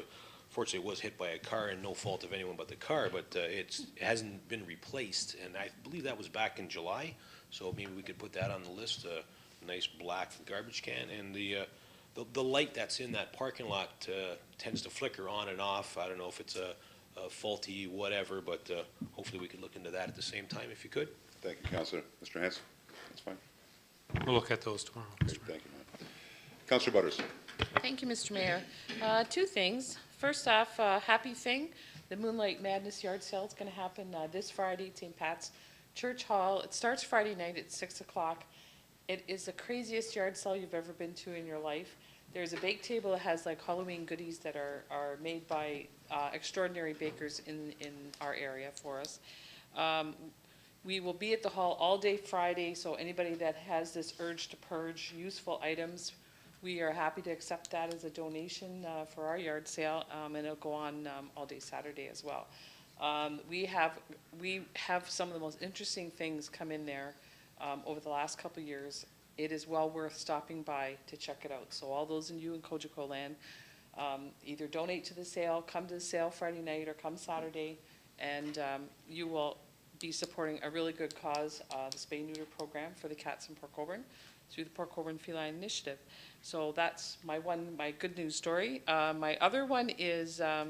Fortunately, it was hit by a car and no fault of anyone but the car, but it hasn't been replaced, and I believe that was back in July, so maybe we could put that on the list, a nice black garbage can. And the light that's in that parking lot tends to flicker on and off. I don't know if it's a faulty whatever, but hopefully we could look into that at the same time if you could. Thank you, Councillor. Mr. Hanson? That's fine. We'll look at those tomorrow. Great, thank you, ma'am. Councillor Butters? Thank you, Mr. Mayor. 2 things. First off, happy thing, the Moonlight Madness yard sale is going to happen this Friday at St. Pat's Church Hall. It starts Friday night at 6 o'clock. It is the craziest yard sale you've ever been to in your life. There's a bake table that has like Halloween goodies that are made by extraordinary bakers in our area for us. We will be at the hall all day Friday, so anybody that has this urge to purge useful items, we are happy to accept that as a donation for our yard sale, and it'll go on all day Saturday as well. We have some of the most interesting things come in there over the last couple of years. It is well worth stopping by to check it out. So all those in you in COGECO land, either donate to the sale, come to the sale Friday night, or come Saturday, and you will be supporting a really good cause, the spay-neuter program for the cats in Port Colborne. through the Port Colborne Feline Initiative. So that's my good news story. My other one is, I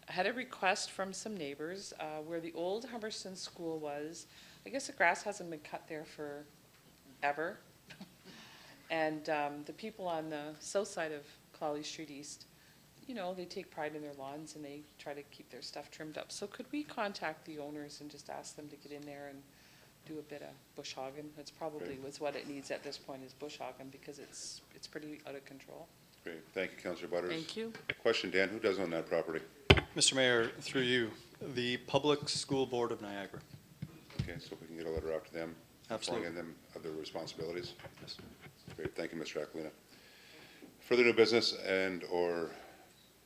had a request from some neighbors where the old Humberston School was. I guess the grass hasn't been cut there forever. And the people on the south side of Clowley Street East, you know, they take pride in their lawns and they try to keep their stuff trimmed up. So could we contact the owners and just ask them to get in there and do a bit of bush hogging? That's probably was what it needs at this point, is bush hogging, because it's pretty out of control. Great. Thank you, Councillor Butters. Thank you. Question, Dan, who does own that property? Mr. Mayor, through you, the Public School Board of Niagara. Okay, so we can get a letter out to them. Absolutely. Informing them of their responsibilities. Yes. Great. Thank you, Mr. Aquilina. Further new business and/or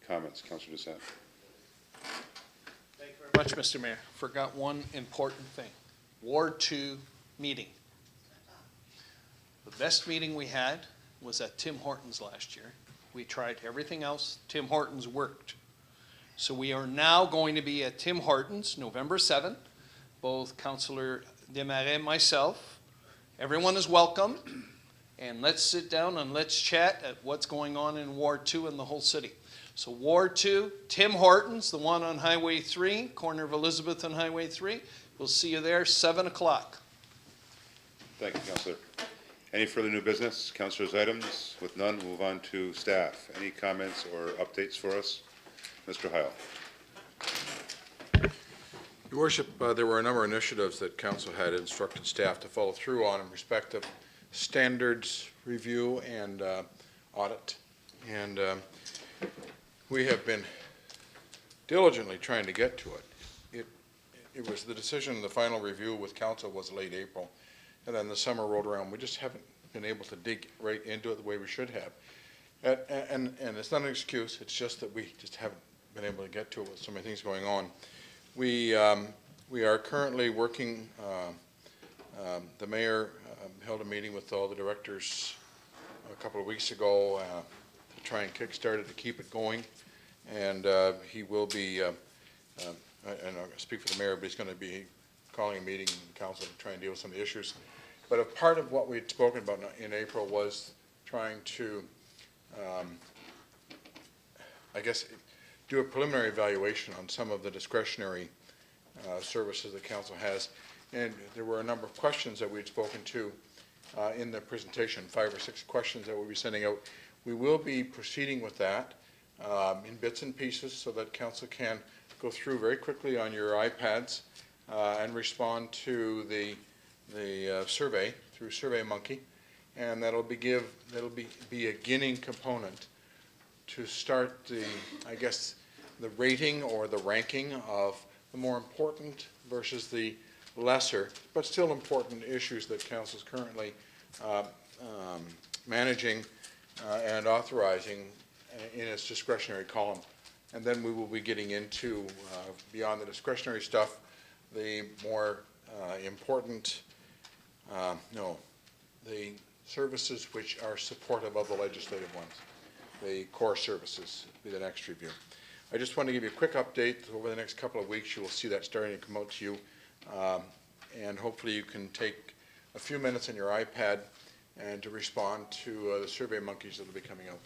comments, Councillor Doucette. Thank you very much, Mr. Mayor. Forgot one important thing. Ward 2 meeting. The best meeting we had was at Tim Hortons last year. We tried everything else. Tim Hortons worked. So we are now going to be at Tim Hortons November 7th. Both Councillor Desmarais and myself. Everyone is welcome. And let's sit down and let's chat at what's going on in Ward 2 and the whole city. So Ward 2, Tim Hortons, the one on Highway 3, corner of Elizabeth and Highway 3. We'll see you there, 7 o'clock. Thank you, Councillor. Any further new business, Councillors' items? With none, we'll move on to staff. Any comments or updates for us? Mr. Heil. Your Worship, there were a number of initiatives that Council had instructed staff to follow through on in respect of standards review and audit. And we have been diligently trying to get to it. It was the decision, the final review with Council was late April, and then the summer rolled around. We just haven't been able to dig right into it the way we should have. And it's not an excuse, it's just that we just haven't been able to get to it with so many things going on. We are currently working, the mayor held a meeting with all the directors a couple of weeks ago to try and kickstart it, to keep it going. And he will be, and I'll speak for the mayor, but he's going to be calling a meeting in council to try and deal with some of the issues. But a part of what we'd spoken about in April was trying to, I guess, do a preliminary evaluation on some of the discretionary services that council has. And there were a number of questions that we'd spoken to in the presentation, 5 or 6 questions that we'll be sending out. We will be proceeding with that in bits and pieces so that council can go through very quickly on your iPads and respond to the survey through SurveyMonkey, and that'll be a beginning component to start the, I guess, the rating or the ranking of the more important versus the lesser, but still important issues that council is currently managing and authorizing in its discretionary column. And then we will be getting into, beyond the discretionary stuff, the more important, the services which are supportive of the legislative ones. The core services will be the next review. I just want to give you a quick update. Over the next couple of weeks, you will see that starting to come out to you. And hopefully you can take a few minutes on your iPad and to respond to the survey monkeys that will be coming out.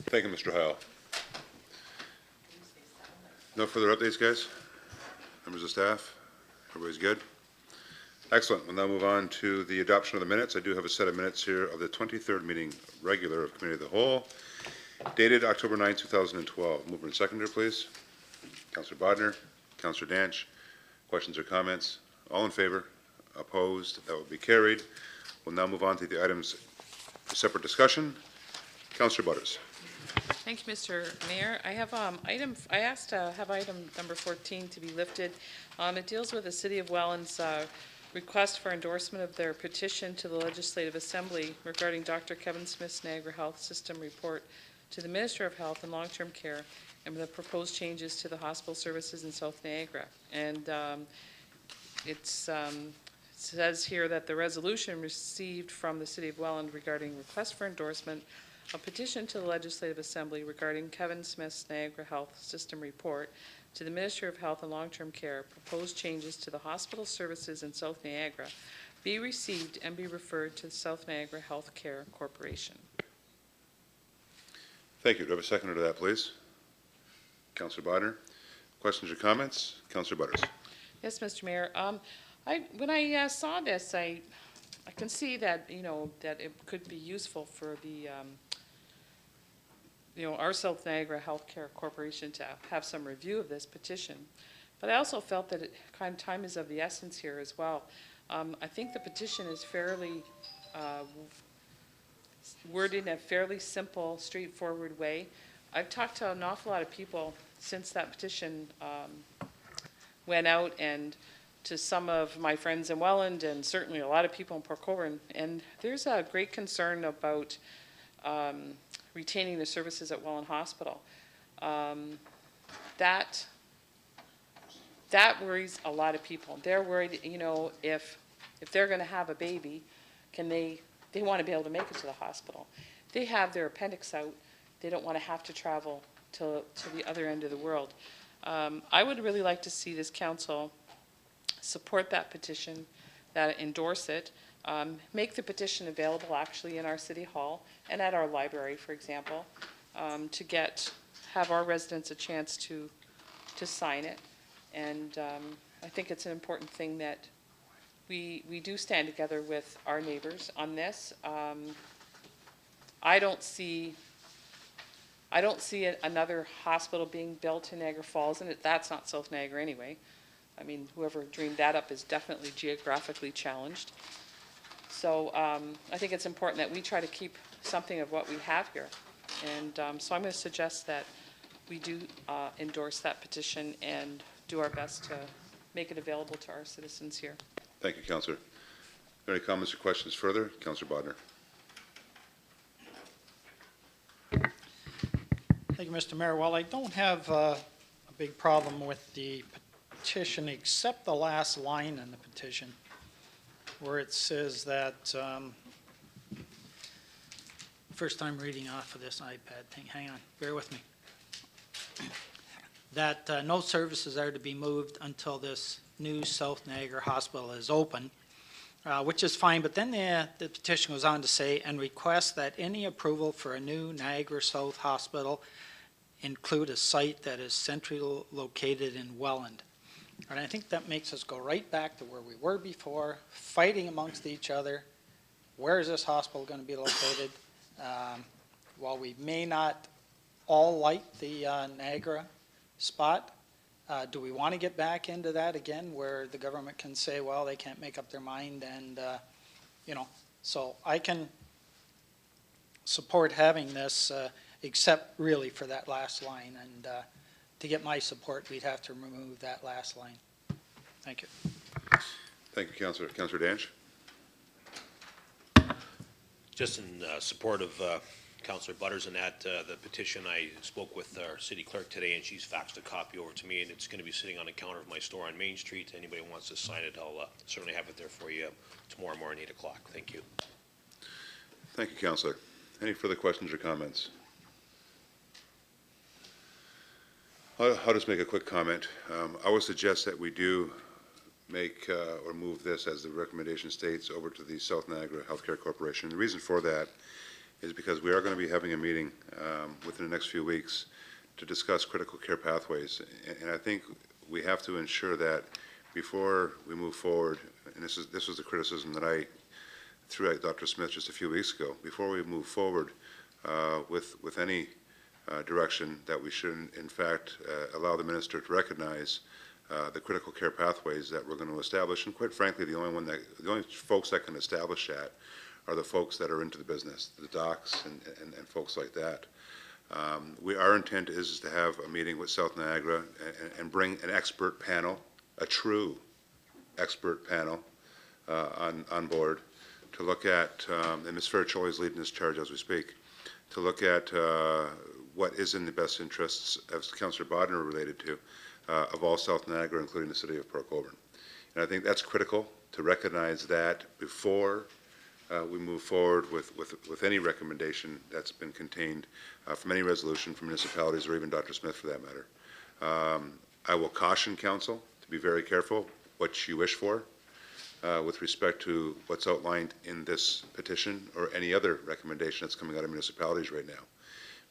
Thank you, Mr. Heil. No further updates, guys? Members of staff? Everybody's good? Excellent. We'll now move on to the adoption of the minutes. I do have a set of minutes here of the 23rd meeting regular of Committee of the Whole, dated October 9, 2012. Mover and seconder, please. Councillor Bodner, Councillor Danch. Questions or comments? All in favor? Opposed? That will be carried. We'll now move on to the items for separate discussion. Councillor Butters. Thank you, Mr. Mayor. I have I asked to have item number 14 to be lifted. It deals with the City of Welland's request for endorsement of their petition to the Legislative Assembly regarding Dr. Kevin Smith's Niagara Health System report to the Minister of Health and Long-Term Care and the proposed changes to the hospital services in South Niagara. And it says here that the resolution received from the City of Welland regarding request for endorsement, a petition to the Legislative Assembly regarding Kevin Smith's Niagara Health System report to the Minister of Health and Long-Term Care, proposed changes to the hospital services in South Niagara, be received and be referred to the South Niagara Healthcare Corporation. Thank you. Do I have a seconder to that, please? Councillor Bodnar. Questions or comments? Councillor Butters. Yes, Mr. Mayor. When I saw this, I can see that, that it could be useful for the, our South Niagara Healthcare Corporation to have some review of this petition. But I also felt that time is of the essence here as well. I think the petition is fairly worded in a fairly simple, straightforward way. I've talked to an awful lot of people since that petition went out, and to some of my friends in Welland, and certainly a lot of people in Port Colborne, and there's a great concern about retaining the services at Welland Hospital. That worries a lot of people. They're worried, if they're going to have a baby, they want to be able to make it to the hospital. They have their appendix out. They don't want to have to travel to the other end of the world. I would really like to see this council support that petition, that endorse it, make the petition available actually in our city hall and at our library, for example, to have our residents a chance to sign it. And I think it's an important thing that we do stand together with our neighbors on this. I don't see another hospital being built in Niagara Falls, and that's not South Niagara anyway. I mean, whoever dreamed that up is definitely geographically challenged. So I think it's important that we try to keep something of what we have here. And so I'm going to suggest that we do endorse that petition and do our best to make it available to our citizens here. Thank you, Councillor. Are there any comments or questions further? Councillor Bodnar. Thank you, Mr. Mayor. Well, I don't have a big problem with the petition except the last line in the petition where it says that, first time reading off of this iPad thing, hang on, bear with me, that no services are to be moved until this new South Niagara Hospital is open, which is fine, but then the petition goes on to say, and request that any approval for a new Niagara South Hospital include a site that is centrally located in Welland. And I think that makes us go right back to where we were before, fighting amongst each other. Where is this hospital going to be located? While we may not all like the Niagara spot, do we want to get back into that again where the government can say, well, they can't make up their mind and, so I can support having this except really for that last line. And to get my support, we'd have to remove that last line. Thank you. Thank you, Councillor. Councillor Danch. Just in support of Councillor Butters and that, the petition, I spoke with our city clerk today, and she's faxed a copy over to me, and it's going to be sitting on the counter of my store on Main Street. Anybody who wants to sign it, I'll certainly have it there for you tomorrow morning, 8 o'clock. Thank you. Thank you, Councillor. Any further questions or comments? I'll just make a quick comment. I would suggest that we do make or move this, as the recommendation states, over to the South Niagara Healthcare Corporation. The reason for that is because we are going to be having a meeting within the next few weeks to discuss critical care pathways. And I think we have to ensure that before we move forward, and this was the criticism that I threw at Dr. Smith just a few weeks ago, before we move forward with any direction, that we should in fact allow the minister to recognize the critical care pathways that we're going to establish. And quite frankly, the only folks that can establish that are the folks that are into the business, the docs and folks like that. Our intent is to have a meeting with South Niagara and bring an expert panel, a true expert panel on board to look at, and Ms. Fairchild is leading this charge as we speak, to look at what is in the best interests, as Councillor Bodnar related to, of all South Niagara, including the city of Port Colborne. And I think that's critical to recognize that before we move forward with any recommendation that's been contained from any resolution from municipalities or even Dr. Smith for that matter. I will caution council to be very careful what you wish for. with respect to what's outlined in this petition or any other recommendation that's coming out of municipalities right now.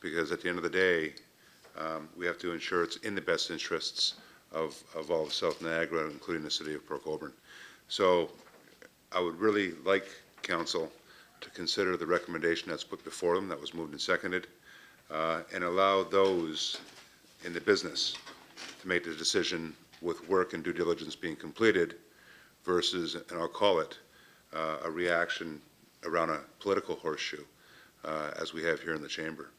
Because at the end of the day, we have to ensure it's in the best interests of all of South Niagara, including the city of Port Colborne. So I would really like council to consider the recommendation that's put before them, that was moved and seconded, and allow those in the business to make the decision with work and due diligence being completed versus, and I'll call it, a reaction around a political horseshoe, as we have here in the chamber.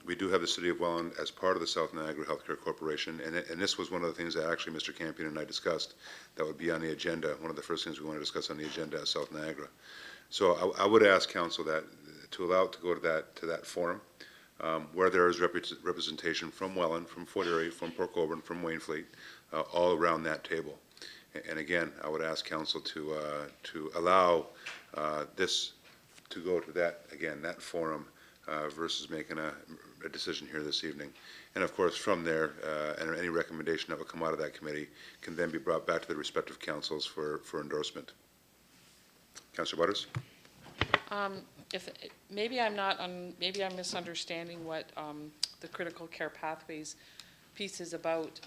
We do have the City of Welland as part of the South Niagara Healthcare Corporation, and this was one of the things that actually Mr. Campion and I discussed that would be on the agenda, one of the first things we want to discuss on the agenda as South Niagara. So I would ask council that, to allow it to go to that forum, where there is representation from Welland, from Fort Erie, from Port Colborne, from Waynflete, all around that table. And again, I would ask council to allow this to go to that, again, that forum, versus making a decision here this evening. And of course, from there, and any recommendation that will come out of that committee can then be brought back to the respective councils for endorsement. Councilor Butters? Maybe I'm misunderstanding what the critical care pathways piece is about.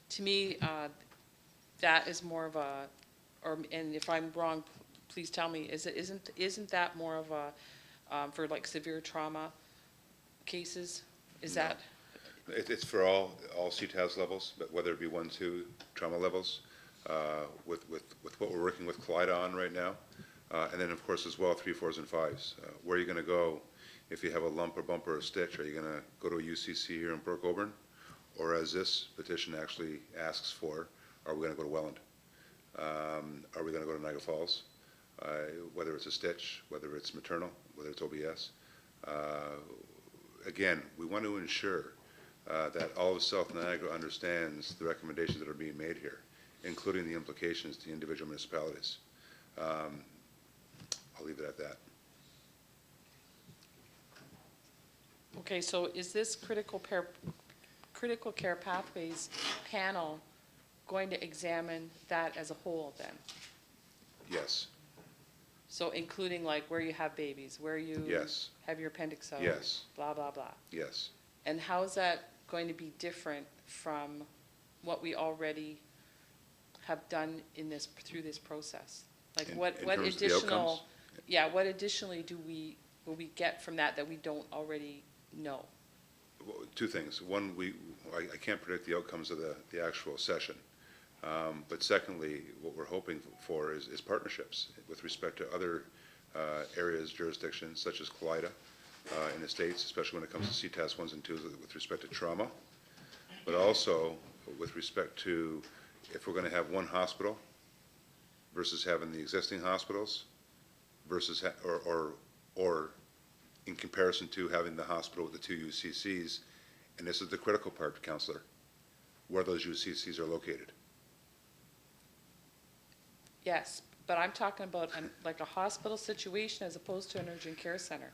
To me, that is more of a, and if I'm wrong, please tell me. Isn't that more of a for like severe trauma cases? Is No. that? It's for all CTAS levels, but whether it be 1, 2 trauma levels, with what we're working with Clyde on right now, and then of course as well 3, 4s, and 5s. Where are you going to go if you have a lump or bump or a stitch? Are you going to go to a UCC here in Port Colborne, or as this petition actually asks for, are we going to go to Welland? Are we going to go to Niagara Falls? Whether it's a stitch, whether it's maternal, whether it's OBS. Again, we want to ensure that all of South Niagara understands the recommendations that are being made here, including the implications to the individual municipalities. I'll leave it at that. Okay, so is this critical care pathways panel going to examine that as a whole then? Yes. So including like where you have babies, where you Yes. have your appendix out, Yes. blah, blah, blah. Yes. And how is that going to be different from what we already have done through this process? Like what in terms of the additional, outcomes? yeah, what additionally will we get from that we don't already know? Well, 2 things. One, I can't predict the outcomes of the actual session. But secondly, what we're hoping for is partnerships with respect to other areas, jurisdictions, such as COLIDA in the States, especially when it comes to CTAS 1s and 2s with respect to trauma, but also with respect to if we're going to have one hospital versus having the existing hospitals versus, or in comparison to having the hospital with the 2 UCCs, and this is the critical part, Councillor, where those UCCs are located. Yes, but I'm talking about like a hospital situation as opposed to an urgent care center.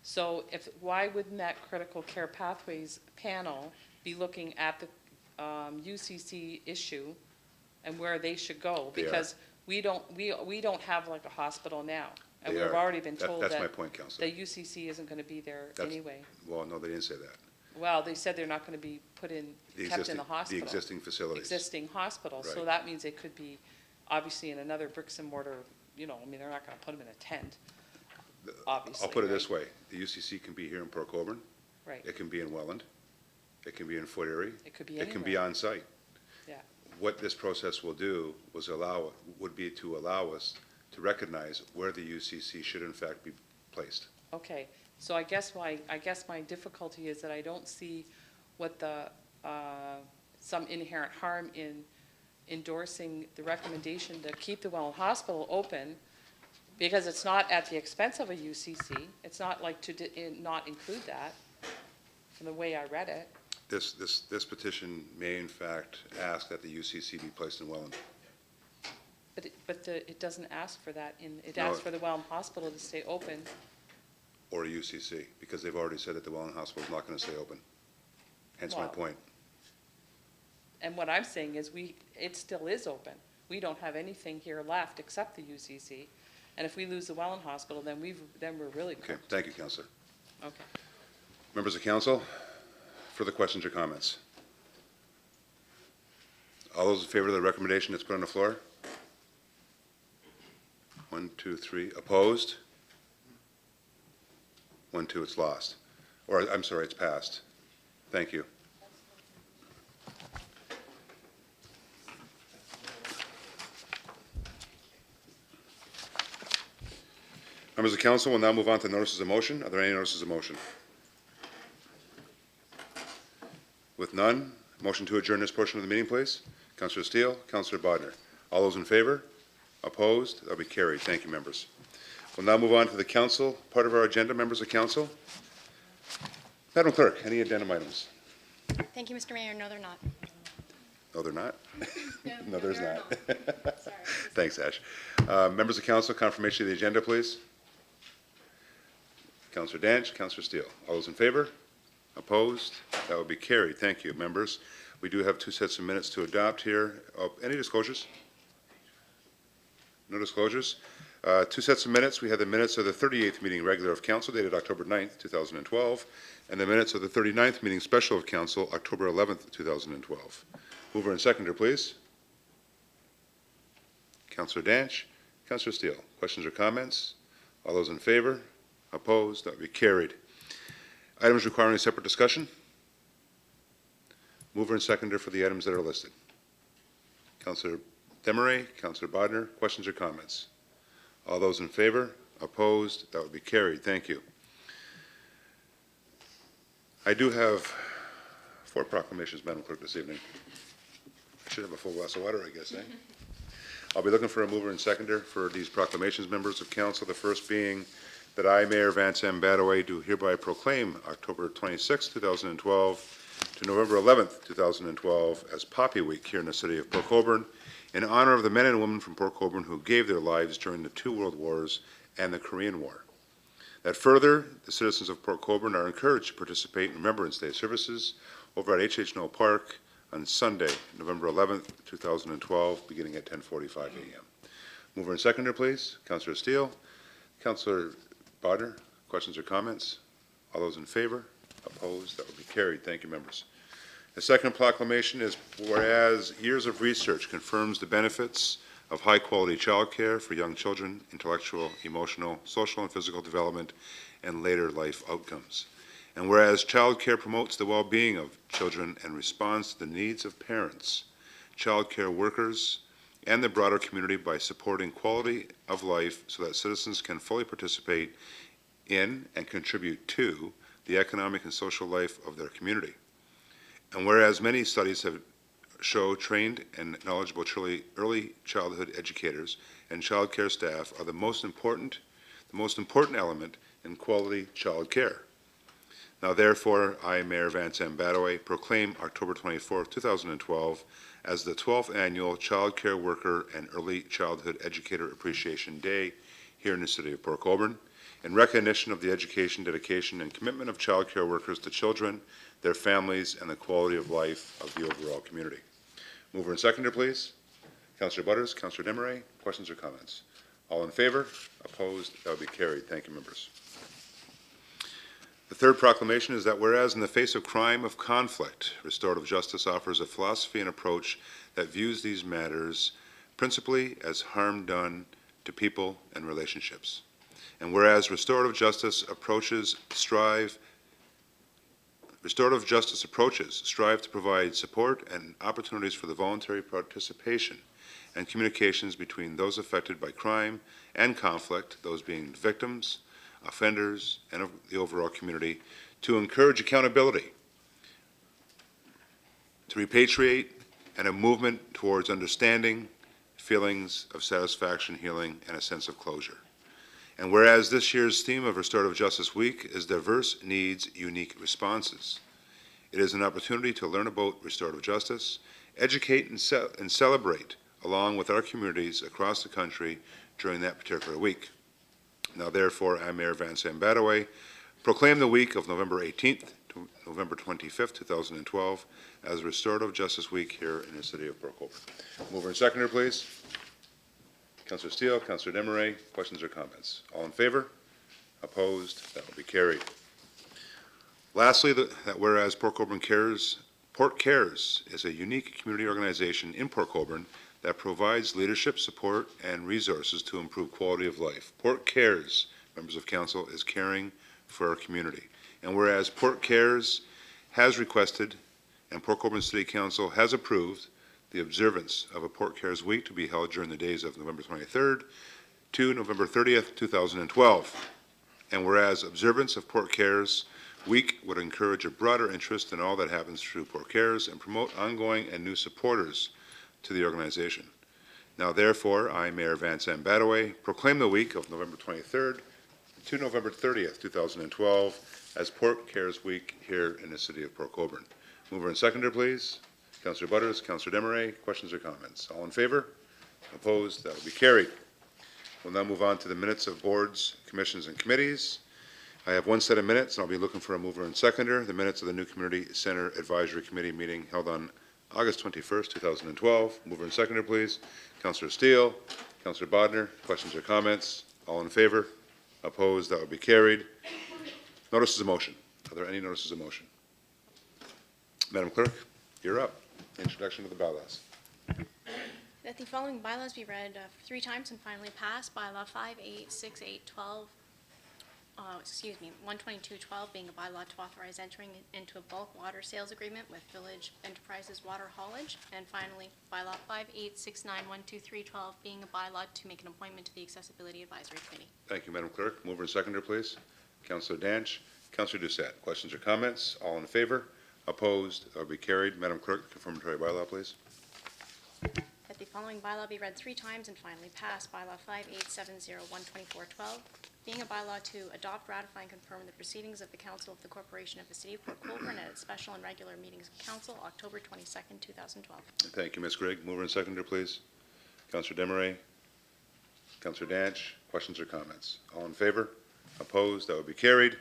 So why wouldn't that critical care pathways panel be looking at the UCC issue and where they should go? Because we don't have like a hospital now. And we've already been told that. That's my point, Councillor. The UCC isn't going to be there anyway. Well, no, they didn't say that. Well, they said they're not going to be kept in the hospital. The existing facilities. Existing hospital. So Right. that means it could be obviously in another bricks and mortar, they're not going to put them in a tent, obviously. I'll put it right? this way. The UCC can be here in Port Colborne. Right. It can be in Welland. It can be in Fort Erie. It could be It can be anywhere. on site. Yeah. What this process will do would be to allow us to recognize where the UCC should in fact be placed. Okay, so I guess my difficulty is that I don't see what some inherent harm in endorsing the recommendation to keep the Welland Hospital open, because it's not at the expense of a UCC. It's not like to not include that, from the way I read it. This petition may in fact ask that the UCC be placed in Welland. But it doesn't ask for that. It No. asks for the Welland Hospital to stay open. Or a UCC, because they've already said that the Welland Hospital is not going to stay open. Hence my Well, point. And what I'm saying is it still is open. We don't have anything here left except the UCC. And if we lose the Welland Hospital, then we're really Okay, cooked. thank you, Councillor. Okay. Members of council, further questions or comments? All those in favor of the recommendation that's put on the floor? 1, 2, 3. Opposed? 1, 2, it's lost. Or, I'm sorry, it's passed. Thank you. Members of council will now move on to notices of motion. Are there any notices of motion? With none, motion to adjourn this portion of the meeting, please. Councillor Steele, Councillor Bodnar. All those in favor? Opposed? That'll be carried. Thank you, members. We'll now move on to the council part of our agenda, members of council. Madam Clerk, any addendum items? Thank you, Mr. Mayor. No, they're not. No, they're not? No, there's there are not. Sorry. Thanks, Ash. Members of council, confirmation of the agenda, please. Councillor Danch, Councillor Steele. All those in favor? Opposed? That will be carried. Thank you, members. We do have 2 sets of minutes to adopt here. Any disclosures? No disclosures? 2 sets of minutes. We have the minutes of the 38th meeting regular of council dated October 9th, 2012, and the minutes of the 39th meeting special of council October 11th, 2012. Mover and seconder, please. Councillor Danch, Councillor Steele. Questions or comments? All those in favor? Opposed? That will be carried. Items requiring a separate discussion? Mover and seconder for the items that are listed. Councillor Demaray, Councillor Bodnar, questions or comments? All those in favor? Opposed? That will be carried. Thank you. I do have 4 proclamations, Madam Clerk, this evening. I should have a full glass of water, I guess, eh? I'll be looking for a mover and seconder for these proclamations, members of council. The first being that I, Mayor Vance M. Badaway, do hereby proclaim October 26, 2012 to November 11th, 2012 as Poppy Week here in the city of Port Colborne in honor of the men and women from Port Colborne who gave their lives during the 2 World Wars and the Korean War. That further, the citizens of Port Colborne are encouraged to participate in Remembrance Day services over at H.H. Noel Park on Sunday, November 11th, 2012, beginning at 10:45 a.m. Mover and seconder, please. Councillor Steele. Councillor Bodnar, questions or comments? All those in favor? Opposed? That will be carried. Thank you, members. The second proclamation is whereas years of research confirms the benefits of high-quality childcare for young children, intellectual, emotional, social, and physical development, and later life outcomes. And whereas childcare promotes the well-being of children and responds to the needs of parents, childcare workers, and the broader community by supporting quality of life so that citizens can fully participate in and contribute to the economic and social life of their community. And whereas many studies have shown trained and knowledgeable early childhood educators and child care staff are the most important element in quality child care. Now therefore, I, Mayor Vance M. Badaway, proclaim October 24, 2012 as the 12th Annual Child Care Worker and Early Childhood Educator Appreciation Day here in the city of Port Colborne, in recognition of the education, dedication, and commitment of child care workers to children, their families, and the quality of life of the overall community. Mover and seconder, please. Councillor Butters, Councillor Demaray, questions or comments? All in favor? Opposed? That will be carried. Thank you, members. The third proclamation is that whereas in the face of crime of conflict, restorative justice offers a philosophy and approach that views these matters principally as harm done to people and relationships. And whereas restorative justice approaches strive to provide support and opportunities for the voluntary participation and communications between those affected by crime and conflict, those being victims, offenders, and of the overall community, to encourage accountability, to repatriate, and a movement towards understanding, feelings of satisfaction, healing, and a sense of closure. And whereas this year's theme of Restorative Justice Week is Diverse Needs, Unique Responses, it is an opportunity to learn about restorative justice, educate and celebrate along with our communities across the country during that particular week. Now, therefore, I, Mayor Vance M. Badaway, proclaim the week of November 18th to November 25th, 2012, as Restorative Justice Week here in the city of Port Colborne. Mover and seconder, please. Councillor Steele, Councillor Desmarais, questions or comments? All in favor? Opposed? That will be carried. Lastly, that whereas Port Cares is a unique community organization in Port Colborne that provides leadership, support, and resources to improve quality of life. Port Cares, members of council, is caring for our community. And whereas Port Cares has requested and Port Colborne City Council has approved the observance of a Port Cares Week to be held during the days of November 23rd to November 30th, 2012. And whereas observance of Port Cares Week would encourage a broader interest in all that happens through Port Cares and promote ongoing and new supporters to the organization. Now, therefore, I, Mayor Vance M. Badaway, proclaim the week of November 23rd to November 30th, 2012, as Port Cares Week here in the city of Port Colborne. Mover and seconder, please. Councillor Butters, Councillor Desmarais, questions or comments? All in favor? Opposed? That will be carried. We'll now move on to the minutes of boards, commissions, and committees. I have one set of minutes, and I'll be looking for a mover and seconder. The minutes of the new Community Center Advisory Committee meeting held on August 21st, 2012. Mover and seconder, please. Councillor Steele, Councillor Bodner, questions or comments? All in favor? Opposed? That will be carried. Notices of motion. Are there any notices of motion? Madam Clerk, you're up. Introduction of the bylaws. That the following bylaws be read 3 times and finally passed. Bylaw 5, 8, 6, 8, 12, 12212 being a bylaw to authorize entering into a bulk water sales agreement with Village Enterprises Water Haulage. And finally, bylaw 586912312 being a bylaw to make an appointment to the Accessibility Advisory Committee. Thank you, Madam Clerk. Mover and seconder, please. Councillor Danch, Councillor Doucette. Questions or comments? All in favor? Opposed? That will be carried. Madam Clerk, confirmatory bylaw, please. That the following bylaw be read 3 times and finally passed. Bylaw 587012412 being a bylaw to adopt, ratify, and confirm the proceedings of the Council of the Corporation of the City of Port Colborne at its special and regular meetings of Council, October 22nd, 2012. Thank you, Ms. Grigg. Mover and seconder, please. Councillor Desmarais, Councillor Danch, questions or comments? All in favor? Opposed? That will be carried.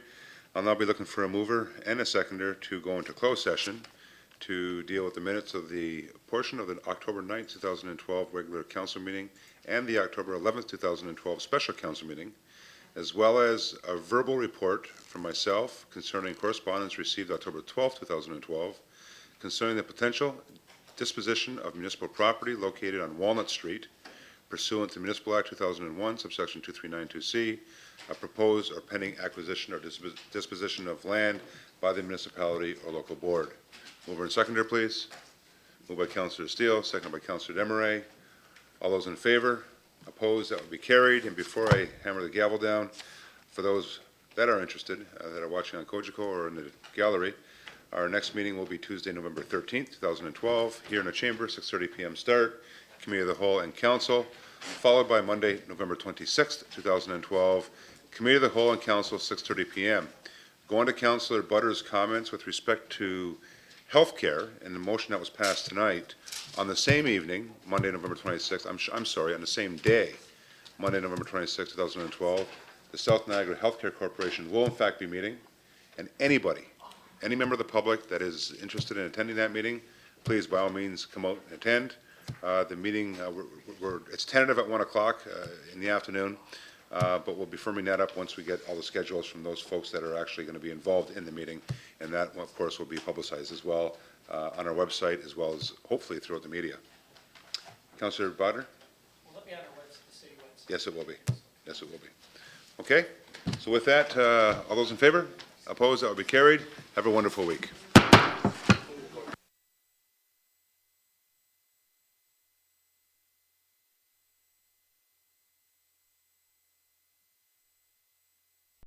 I'll now be looking for a mover and a seconder to go into closed session to deal with the minutes of the portion of the October 9th, 2012 regular council meeting and the October 11th, 2012 special council meeting, as well as a verbal report from myself concerning correspondence received October 12th, 2012, concerning the potential disposition of municipal property located on Walnut Street pursuant to Municipal Act 2001, subsection 2392C, a proposed or pending acquisition or disposition of land by the municipality or local board. Mover and seconder, please. Moved by Councillor Steele, seconded by Councillor Desmarais. All those in favor? Opposed? That will be carried. And before I hammer the gavel down, for those that are interested, that are watching on COGECO or in the gallery, our next meeting will be Tuesday, November 13th, 2012, here in the chamber, 6:30 p.m. start, Committee of the Whole and Council, followed by Monday, November 26th, 2012, Committee of the Whole and Council, 6:30 p.m. Going to Councillor Butters' comments with respect to healthcare and the motion that was passed tonight, on the same evening, Monday, November 26th, I'm sorry, on the same day, Monday, November 26th, 2012, the South Niagara Healthcare Corporation will in fact be meeting, and anybody, any member of the public that is interested in attending that meeting, please, by all means, come out and attend. The meeting, it's tentative at 1 o'clock in the afternoon, but we'll be firming that up once we get all the schedules from those folks that are actually going to be involved in the meeting, and that, of course, will be publicized as well on our website, as well as hopefully throughout the media. Councillor Bodner? Will it be on our website, the city website? Yes, it will be. Yes, it will be. Okay, so with that, all those in favor? Opposed? That will be carried. Have a wonderful week.